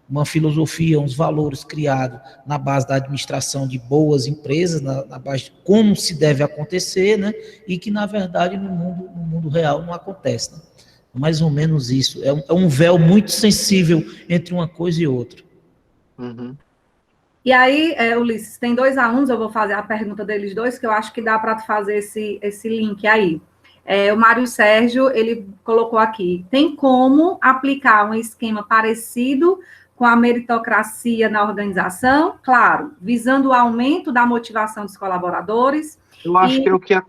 uma filosofia, uns valores criados na base da administração de boas empresas, na base de como se deve acontecer, né? E que, na verdade, no mundo real não acontece. Né? Mais ou menos isso. É um véu muito sensível entre uma coisa e outra. Uhum. E aí, Ulisses, tem 2 alunos, eu vou fazer a pergunta deles dois, que eu acho que dá para fazer esse link aí. O Mário Sérgio, ele colocou aqui, tem como aplicar um esquema parecido com a meritocracia na organização? Claro, visando o aumento da motivação dos colaboradores. Eu acho que é o que...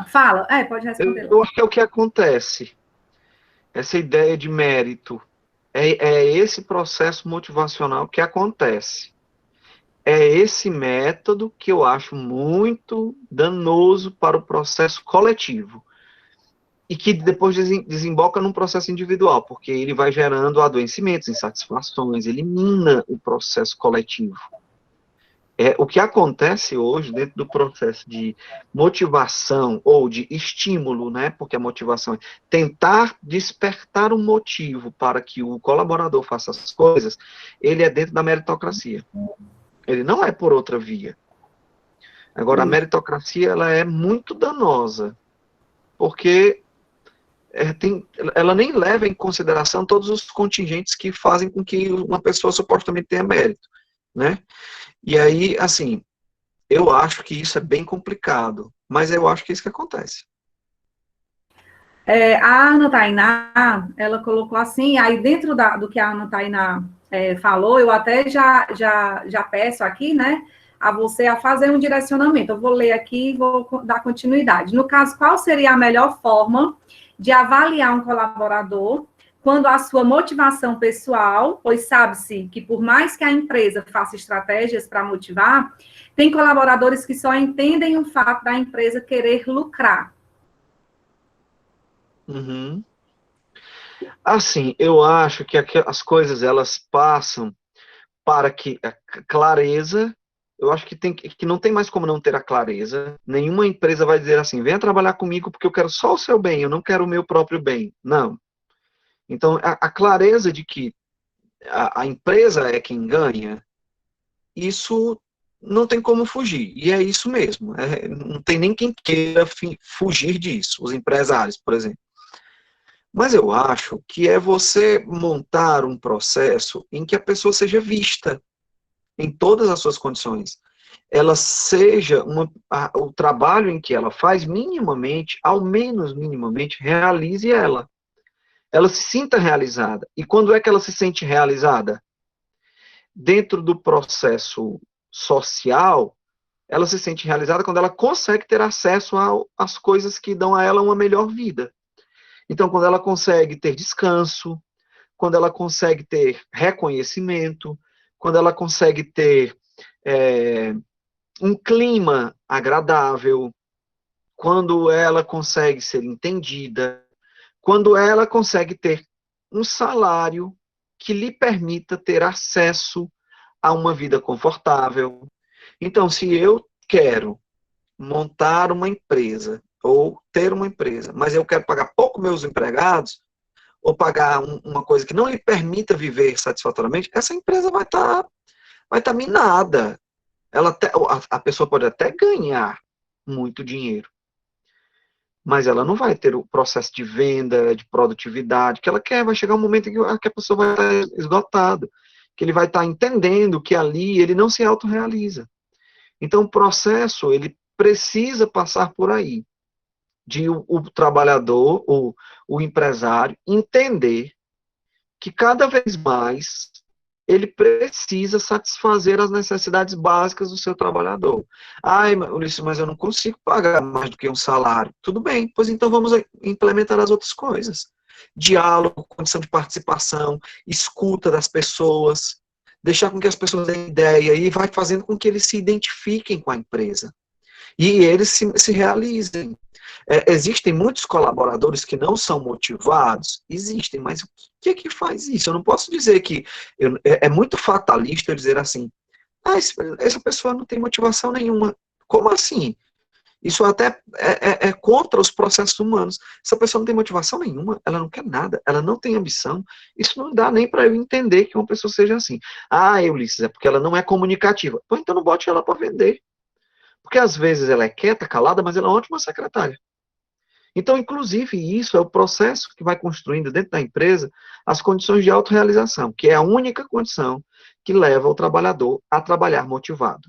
Fala, pode responder. Eu acho que é o que acontece. Essa ideia de mérito é esse processo motivacional que acontece. É esse método que eu acho muito danoso para o processo coletivo. E que depois desemboca num processo individual, porque ele vai gerando adoecimentos, insatisfações, elimina o processo coletivo. O que acontece hoje dentro do processo de motivação ou de estímulo, né? Porque a motivação é tentar despertar um motivo para que o colaborador faça as coisas, ele é dentro da meritocracia. Ele não é por outra via. Agora, a meritocracia ela é muito danosa, porque ela nem leva em consideração todos os contingentes que fazem com que uma pessoa supostamente tenha mérito, né? E aí, assim, eu acho que isso é bem complicado, mas eu acho que é isso que acontece. A Ana Tainá, ela colocou assim, aí dentro do que a Ana Tainá falou, eu até já peço aqui, né, a você a fazer um direcionamento. Eu vou ler aqui e vou dar continuidade. No caso, qual seria a melhor forma de avaliar um colaborador quando a sua motivação pessoal, pois sabe-se que por mais que a empresa faça estratégias para motivar, tem colaboradores que só entendem o fato da empresa querer lucrar. Uhum. Assim, eu acho que as coisas elas passam para que a clareza eu acho que não tem mais como não ter a clareza. Nenhuma empresa vai dizer assim, venha trabalhar comigo porque eu quero só o seu bem, eu não quero o meu próprio bem. Não. Então, a clareza de que a empresa é quem ganha, isso não tem como fugir. E é isso mesmo. Não tem nem quem queira fugir disso, os empresários, por exemplo. Mas eu acho que é você montar um processo em que a pessoa seja vista em todas as suas condições. Ela seja o trabalho em que ela faz minimamente, ao menos minimamente, realize ela. Ela se sinta realizada. E quando é que ela se sente realizada? Dentro do processo social, ela se sente realizada quando ela consegue ter acesso às coisas que dão a ela uma melhor vida. Então, quando ela consegue ter descanso, quando ela consegue ter reconhecimento, quando ela consegue ter um clima agradável, quando ela consegue ser entendida, quando ela consegue ter um salário que lhe permita ter acesso a uma vida confortável. Então, se eu quero montar uma empresa ou ter uma empresa, mas eu quero pagar pouco meus empregados, ou pagar uma coisa que não lhe permita viver satisfatoriamente, essa empresa vai tá minada. A pessoa pode até ganhar muito dinheiro, mas ela não vai ter o processo de venda, de produtividade que ela quer. Vai chegar um momento em que a pessoa vai estar esgotada, que ele vai estar entendendo que ali ele não se autorrealiza. Então, o processo, ele precisa passar por aí, de o trabalhador, o empresário, entender que cada vez mais ele precisa satisfazer as necessidades básicas do seu trabalhador. Ai, Ulisses, mas eu não consigo pagar mais do que um salário. Tudo bem, pois então vamos implementar as outras coisas. Diálogo, condição de participação, escuta das pessoas, deixar com que as pessoas tenham ideia e vai fazendo com que eles se identifiquem com a empresa. E eles se realizem. Existem muitos colaboradores que não são motivados? Existem, mas o que é que faz isso? Eu não posso dizer que... É muito fatalista eu dizer assim, essa pessoa não tem motivação nenhuma. Como assim? Isso até é contra os processos humanos. Essa pessoa não tem motivação nenhuma, ela não quer nada, ela não tem ambição. Isso não dá nem para eu entender que uma pessoa seja assim. Ulisses, é porque ela não é comunicativa. Pô, então não bote ela para vender. Porque às vezes ela é quieta, calada, mas ela é uma ótima secretária. Então, inclusive, isso é o processo que vai construindo dentro da empresa as condições de autorrealização, que é a única condição que leva o trabalhador a trabalhar motivado,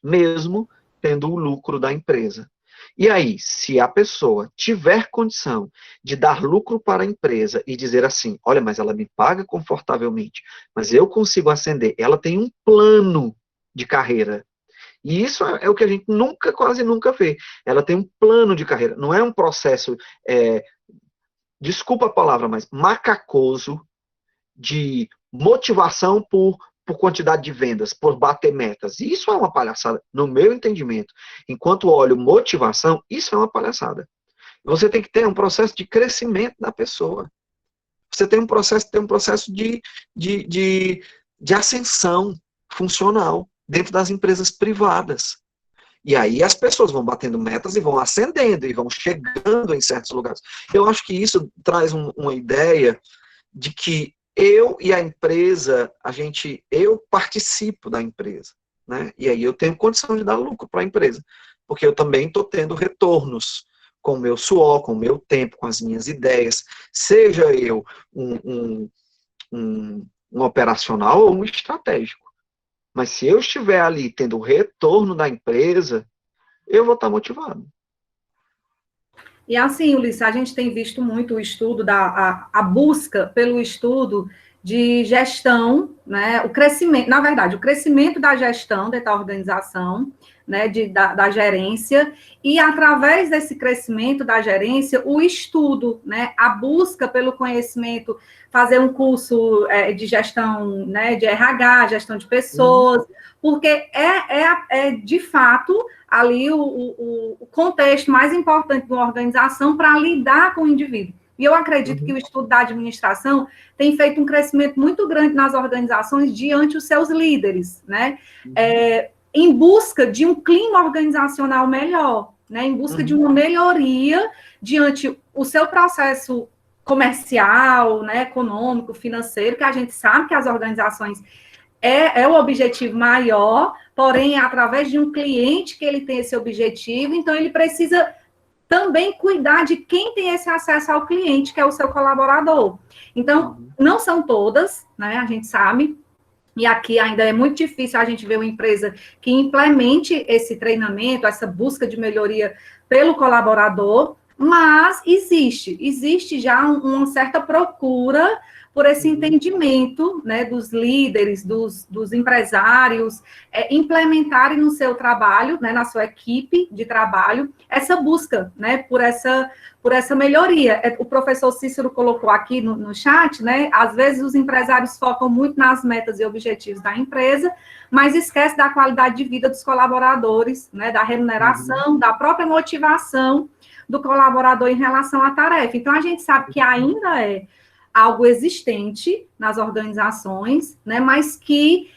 mesmo tendo o lucro da empresa. E aí, se a pessoa tiver condição de dar lucro para a empresa e dizer assim, olha, mas ela me paga confortavelmente, mas eu consigo ascender, ela tem um plano de carreira. E isso é o que a gente quase nunca vê. Ela tem um plano de carreira, não é um processo, desculpa a palavra, mas macacoso de motivação por quantidade de vendas, por bater metas. Isso é uma palhaçada, no meu entendimento. Enquanto olho motivação, isso é uma palhaçada. Você tem que ter um processo de crescimento da pessoa. Você tem um processo de ascensão funcional dentro das empresas privadas. E aí as pessoas vão batendo metas e vão ascendendo, e vão chegando em certos lugares. Eu acho que isso traz uma ideia de que eu e a empresa, eu participo da empresa, né? E aí eu tenho condição de dar lucro para a empresa, porque eu também estou tendo retornos com o meu suor, com o meu tempo, com as minhas ideias, seja eu um operacional ou um estratégico. Mas se eu estiver ali tendo o retorno da empresa, eu vou estar motivado. E assim, Ulisses, a gente tem visto muito o estudo, a busca pelo estudo de gestão, né, o crescimento, na verdade, o crescimento da gestão dentro da organização, né, da gerência, e através desse crescimento da gerência, o estudo, né, a busca pelo conhecimento, fazer um curso de gestão, né, de RH, gestão de pessoas, porque de fato ali o contexto mais importante de uma organização para lidar com o indivíduo. E eu acredito que o estudo da administração tem feito um crescimento muito grande nas organizações diante dos seus líderes, né? em busca de um clima organizacional melhor, né, em busca de uma melhoria diante o seu processo comercial, né, econômico, financeiro, que a gente sabe que as organizações é o objetivo maior, porém, é através de um cliente que ele tem esse objetivo, então ele precisa também cuidar de quem tem esse acesso ao cliente, que é o seu colaborador. Então, não são todas, né, a gente sabe, e aqui ainda é muito difícil a gente ver uma empresa que implemente esse treinamento, essa busca de melhoria pelo colaborador, mas existe já uma certa procura por esse entendimento, né, dos líderes, dos empresários, implementarem no seu trabalho, né, na sua equipe de trabalho, essa busca, né, por essa melhoria. O professor Cícero colocou aqui no chat, né, às vezes os empresários focam muito nas metas e objetivos da empresa, mas esquece da qualidade de vida dos colaboradores, né, da remuneração, da própria motivação do colaborador em relação à tarefa. Então, a gente sabe que ainda é algo existente nas organizações, né, mas que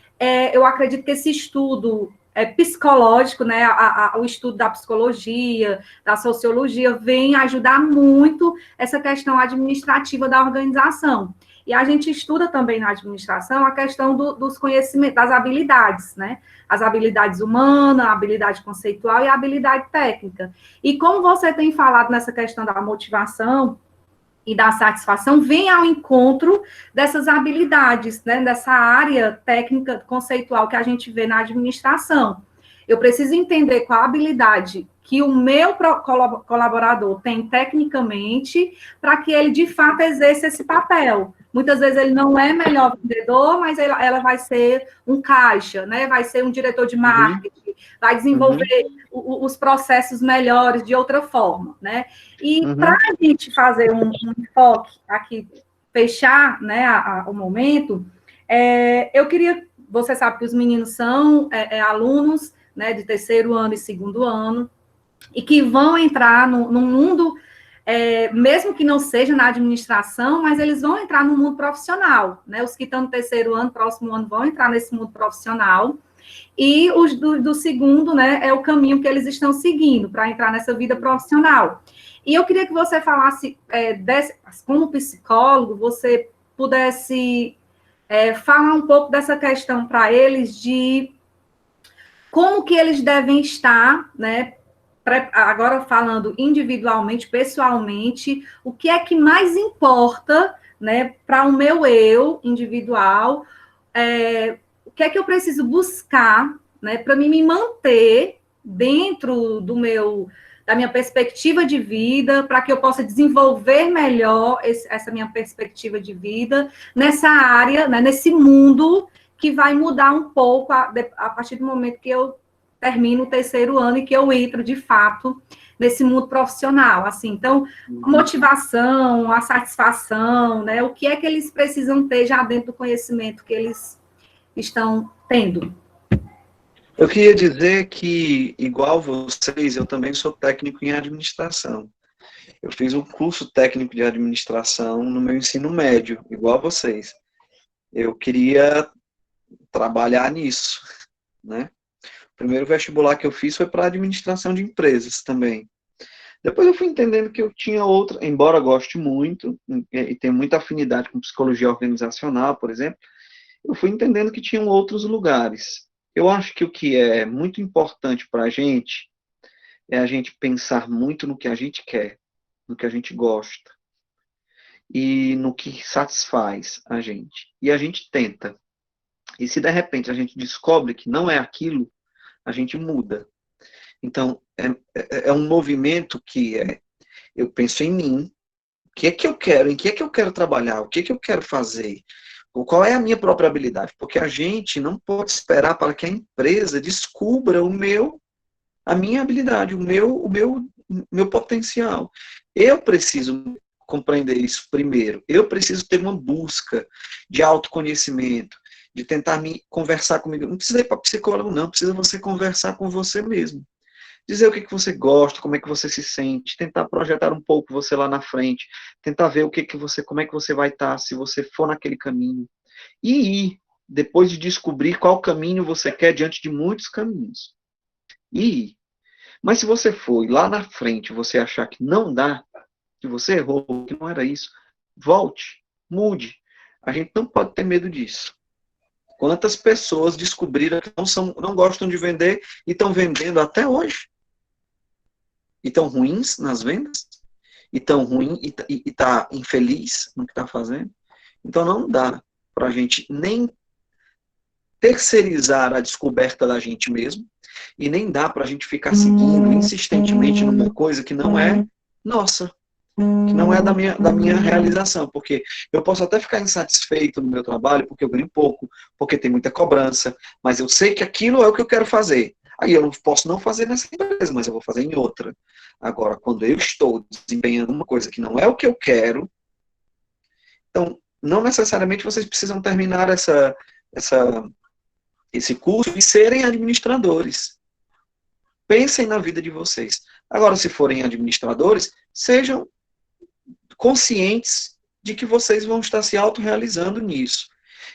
eu acredito que esse estudo psicológico, né, o estudo da psicologia, da sociologia, vem ajudar muito essa questão administrativa da organização. E a gente estuda também na administração a questão dos conhecimentos, das habilidades, né, as habilidades humanas, a habilidade conceitual e a habilidade técnica. E como você tem falado nessa questão da motivação e da satisfação, vem ao encontro dessas habilidades, né, dessa área técnica conceitual que a gente vê na administração. Eu preciso entender qual a habilidade que o meu colaborador tem tecnicamente para que ele, de fato, exerça esse papel. Muitas vezes ele não é melhor vendedor, mas ela vai ser um caixa, né? Vai ser um diretor de marketing, vai desenvolver os processos melhores de outra forma, né? E para a gente fazer um enfoque aqui, fechar, né, o momento, eu queria, você sabe que os meninos são alunos, né, de terceiro ano e segundo ano, e que vão entrar no mundo, mesmo que não seja na administração, mas eles vão entrar no mundo profissional, né? Os que estão no terceiro ano, próximo ano, vão entrar nesse mundo profissional, e os do segundo, né, é o caminho que eles estão seguindo para entrar nessa vida profissional. E eu queria que você falasse, como psicólogo, você pudesse falar um pouco dessa questão para eles de como que eles devem estar, né, agora falando individualmente, pessoalmente, o que é que mais importa, né, para o meu eu individual, o que é que eu preciso buscar, né, para me manter dentro da minha perspectiva de vida, para que eu possa desenvolver melhor essa minha perspectiva de vida nessa área, né, nesse mundo que vai mudar um pouco a partir do momento que eu termino o terceiro ano e que eu entro, de fato, nesse mundo profissional. Assim, então, a motivação, a satisfação, né, o que é que eles precisam ter já dentro do conhecimento que eles estão tendo? Eu queria dizer que, igual vocês, eu também sou técnico em administração. Eu fiz um curso técnico de administração no meu ensino médio, igual vocês. Eu queria trabalhar nisso, né? O primeiro vestibular que eu fiz foi para administração de empresas também. Depois eu fui entendendo que eu tinha outra, embora goste muito, e tenha muita afinidade com psicologia organizacional, por exemplo, eu fui entendendo que tinham outros lugares. Eu acho que o que é muito importante para a gente é a gente pensar muito no que a gente quer, no que a gente gosta e no que satisfaz a gente. E a gente tenta. E se de repente a gente descobre que não é aquilo, a gente muda. Então, é um movimento que eu penso em mim, o que é que eu quero, em que é que eu quero trabalhar, o que é que eu quero fazer, qual é a minha própria habilidade, porque a gente não pode esperar para que a empresa descubra a minha habilidade, o meu potencial. Eu preciso compreender isso primeiro, eu preciso ter uma busca de autoconhecimento, de tentar me conversar comigo. Não precisa ir para psicólogo, não. Precisa você conversar com você mesmo. Dizer o que você gosta, como é que você se sente, tentar projetar um pouco você lá na frente, tentar ver como é que você vai estar se você for naquele caminho. E ir, depois de descobrir qual caminho você quer diante de muitos caminhos. Mas se você for lá na frente, você achar que não dá, que você errou, que não era isso, volte, mude. A gente não pode ter medo disso. Quantas pessoas descobriram que não gostam de vender e estão vendendo até hoje? E estão ruins nas vendas? E estão ruim e está infeliz no que está fazendo? Então não dá para a gente nem terceirizar a descoberta da gente mesmo e nem dá para a gente ficar seguindo insistentemente numa coisa que não é nossa, que não é da minha realização, porque eu posso até ficar insatisfeito no meu trabalho, porque eu ganho pouco, porque tem muita cobrança, mas eu sei que aquilo é o que eu quero fazer. Aí eu não posso não fazer nessa empresa, mas eu vou fazer em outra. Agora, quando eu estou desempenhando uma coisa que não é o que eu quero, então, não necessariamente vocês precisam terminar esse curso e serem administradores. Pensem na vida de vocês. Agora, se forem administradores, sejam conscientes de que vocês vão estar se autorrealizando nisso.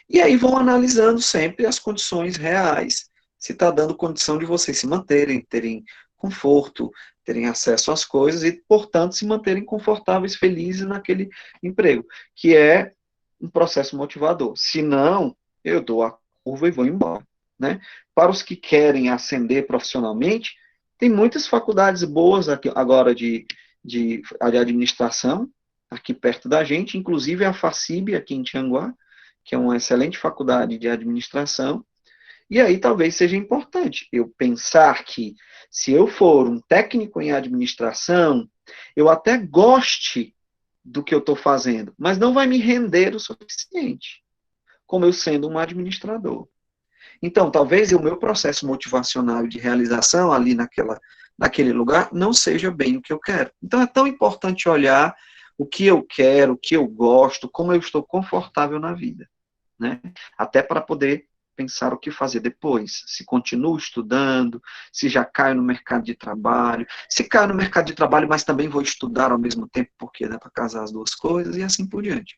E aí vão analisando sempre as condições reais, se está dando condição de vocês se manterem, terem conforto, terem acesso às coisas e, portanto, se manterem confortáveis, felizes naquele emprego, que é um processo motivador. Se não, eu dou a curva e vou embora. Né? Para os que querem ascender profissionalmente, tem muitas faculdades boas aqui, agora de administração, aqui perto da gente, inclusive a FACIB, aqui em Tianguá, que é uma excelente faculdade de administração, e aí talvez seja importante eu pensar que, se eu for um técnico em administração, eu até goste do que eu estou fazendo, mas não vai me render o suficiente, como eu sendo um administrador. Então, talvez o meu processo motivacional de realização ali naquele lugar não seja bem o que eu quero. Então, é tão importante olhar o que eu quero, o que eu gosto, como eu estou confortável na vida, né? Até para poder pensar o que fazer depois. Se continuo estudando, se já caio no mercado de trabalho, se caio no mercado de trabalho, mas também vou estudar ao mesmo tempo, porque dá para casar as duas coisas, e assim por diante.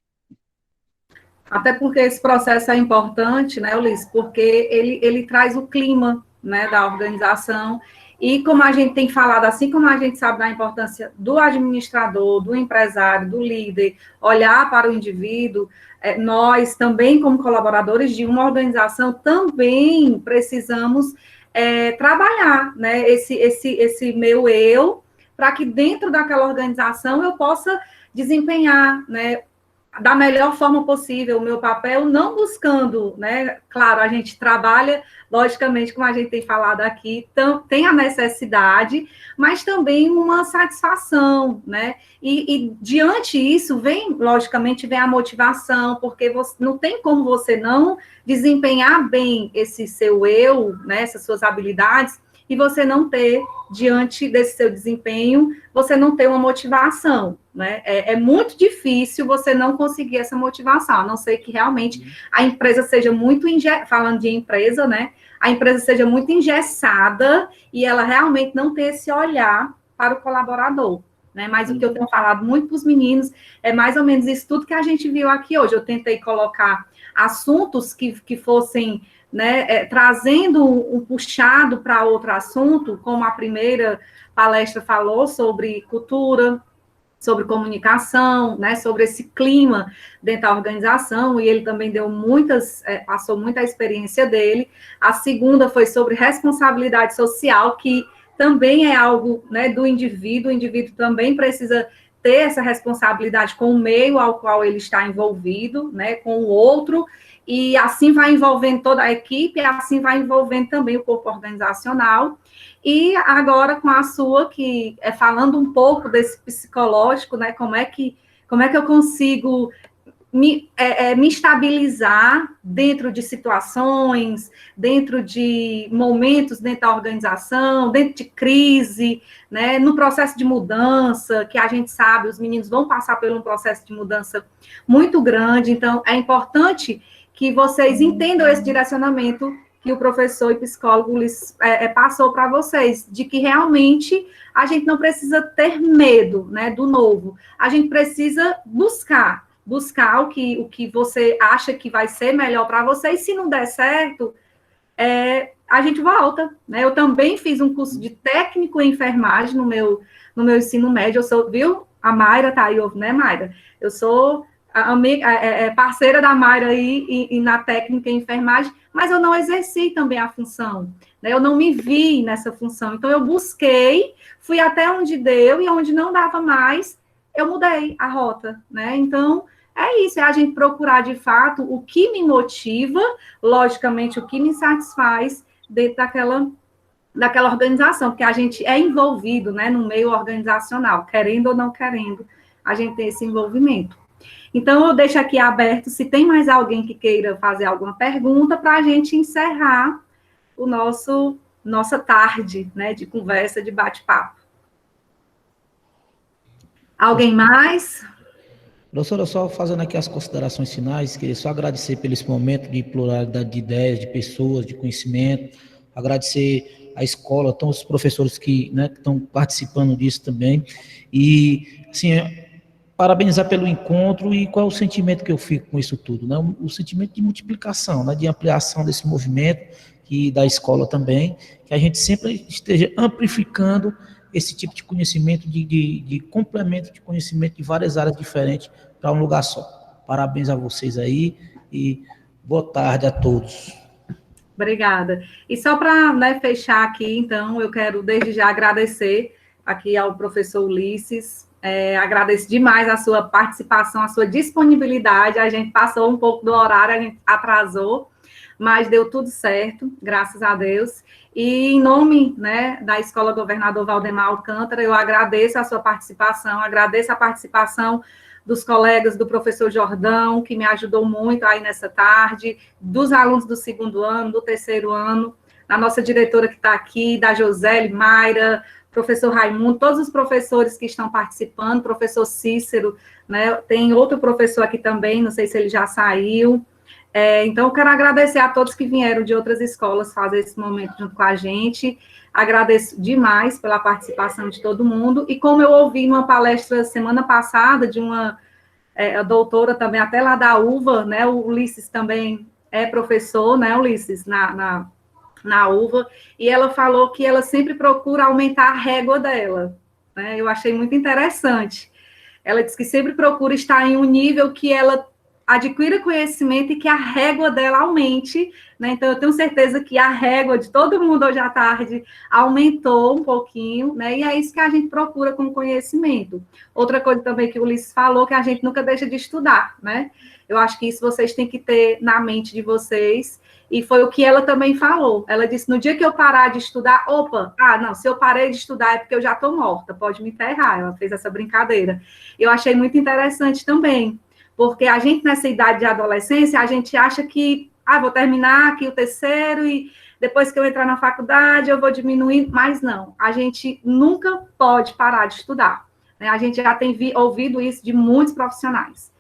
Até porque esse processo é importante, né, Ulisses? Porque ele traz o clima, né, da organização. E como a gente tem falado, assim como a gente sabe da importância do administrador, do empresário, do líder, olhar para o indivíduo, nós também, como colaboradores de uma organização, também precisamos trabalhar, né, esse meu eu, para que dentro daquela organização eu possa desempenhar, né, da melhor forma possível o meu papel, não buscando, né, claro, a gente trabalha, logicamente, como a gente tem falado aqui, tem a necessidade, mas também uma satisfação, né, e diante disso, logicamente, vem a motivação, porque não tem como você não desempenhar bem esse seu eu, né, essas suas habilidades, e você não ter, diante desse seu desempenho, você não ter uma motivação, né? É muito difícil você não conseguir essa motivação, a não ser que realmente a empresa seja muito, falando de empresa, né? A empresa seja muito engessada e ela realmente não tenha esse olhar para o colaborador, né? Mas o que eu tenho falado muito para os meninos é mais ou menos isso tudo que a gente viu aqui hoje. Eu tentei colocar assuntos que fossem, né, trazendo um puxado para outro assunto, como a primeira palestra falou sobre cultura, sobre comunicação, né, sobre esse clima dentro da organização, e ele também deu passou muita experiência dele. A segunda foi sobre responsabilidade social, que também é algo, né, do indivíduo. O indivíduo também precisa ter essa responsabilidade com o meio ao qual ele está envolvido, né, com o outro, e assim vai envolvendo toda a equipe, e assim vai envolvendo também o corpo organizacional. E agora com a sua, que é falando um pouco desse psicológico, né, como é que eu consigo me estabilizar dentro de situações, dentro de momentos dentro da organização, dentro de crise, né, no processo de mudança, que a gente sabe, os meninos vão passar por um processo de mudança muito grande, então é importante que vocês entendam esse direcionamento que o professor e psicólogo passou para vocês, de que realmente a gente não precisa ter medo, né, do novo, a gente precisa buscar, buscar o que você acha que vai ser melhor para você, e se não der certo, a gente volta, né? Eu também fiz um curso de técnico em enfermagem no meu ensino médio. Eu sou, viu? A Mayra tá aí, né, Mayra? Eu sou amiga, parceira da Mayra aí e na técnica em enfermagem, mas eu não exerci também a função, né? Eu não me vi nessa função. Então, eu busquei, fui até onde deu, e onde não dava mais, eu mudei a rota, né? Então, é isso, é a gente procurar, de fato, o que me motiva, logicamente, o que me satisfaz dentro daquela organização, porque a gente é envolvido, né, no meio organizacional, querendo ou não querendo, a gente tem esse envolvimento. Então, eu deixo aqui aberto, se tem mais alguém que queira fazer alguma pergunta, para a gente encerrar nossa tarde, né, de conversa, de bate-papo. Alguém mais? Professora, só fazendo aqui as considerações finais, queria só agradecer por esse momento de pluralidade de ideias, de pessoas, de conhecimento, agradecer a escola, então os professores que, né, que estão participando disso também, e, assim, parabenizar pelo encontro. E qual é o sentimento que eu fico com isso tudo, né? O sentimento de multiplicação, né, de ampliação desse movimento, e da escola também, que a gente sempre esteja amplificando esse tipo de conhecimento, de complemento de conhecimento de várias áreas diferentes para um lugar só. Parabéns a vocês aí e boa tarde a todos. Obrigada. E só para, né, fechar aqui, então, eu quero desde já agradecer aqui ao professor Ulisses, agradeço demais a sua participação, a sua disponibilidade. A gente passou um pouco do horário, a gente atrasou, mas deu tudo certo, graças a Deus. E em nome, né, da Escola Governador Valdemar Alcântara, eu agradeço a sua participação, agradeço a participação dos colegas do professor Jordão, que me ajudou muito aí nessa tarde, dos alunos do 2º ano, do 3º ano, da nossa diretora que está aqui, da Josele, Mayra, professor Raimundo, todos os professores que estão participando, professor Cícero, né, tem outro professor aqui também, não sei se ele já saiu. Então, eu quero agradecer a todos que vieram de outras escolas fazer esse momento junto com a gente. Agradeço demais pela participação de todo mundo. E como eu ouvi numa palestra semana passada de uma doutora também, até lá da UVA, né? O Ulisses também é professor, né, Ulisses, na UVA, e ela falou que ela sempre procura aumentar a régua dela, né? Eu achei muito interessante. Ela disse que sempre procura estar em um nível que ela adquira conhecimento e que a régua dela aumente, né? Então, eu tenho certeza que a régua de todo mundo hoje à tarde aumentou um pouquinho, né? E é isso que a gente procura com conhecimento. Outra coisa também que o Ulisses falou, que a gente nunca deixa de estudar, né? Eu acho que isso vocês têm que ter na mente de vocês, e foi o que ela também falou. Ela disse, no dia que eu parar de estudar, não, se eu parei de estudar é porque eu já estou morta, pode me enterrar. Ela fez essa brincadeira. Eu achei muito interessante também, porque a gente, nessa idade de adolescência, a gente acha que, vou terminar aqui o 3º e depois que eu entrar na faculdade eu vou diminuir, mas não, a gente nunca pode parar de estudar, né? A gente já tem ouvido isso de muitos profissionais,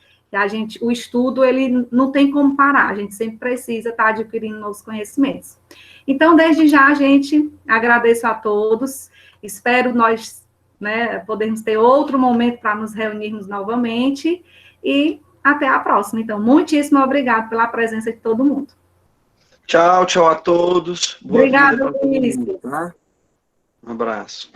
que o estudo, ele não tem como parar, a gente sempre precisa estar adquirindo novos conhecimentos. Então, desde já, a gente agradeço a todos, espero nós, né, podermos ter outro momento para nos reunirmos novamente, e até a próxima. Então, muitíssimo obrigado pela presença de todo mundo. Tchau, tchau a todos. Obrigada, Ulisses. Tá? Um abraço.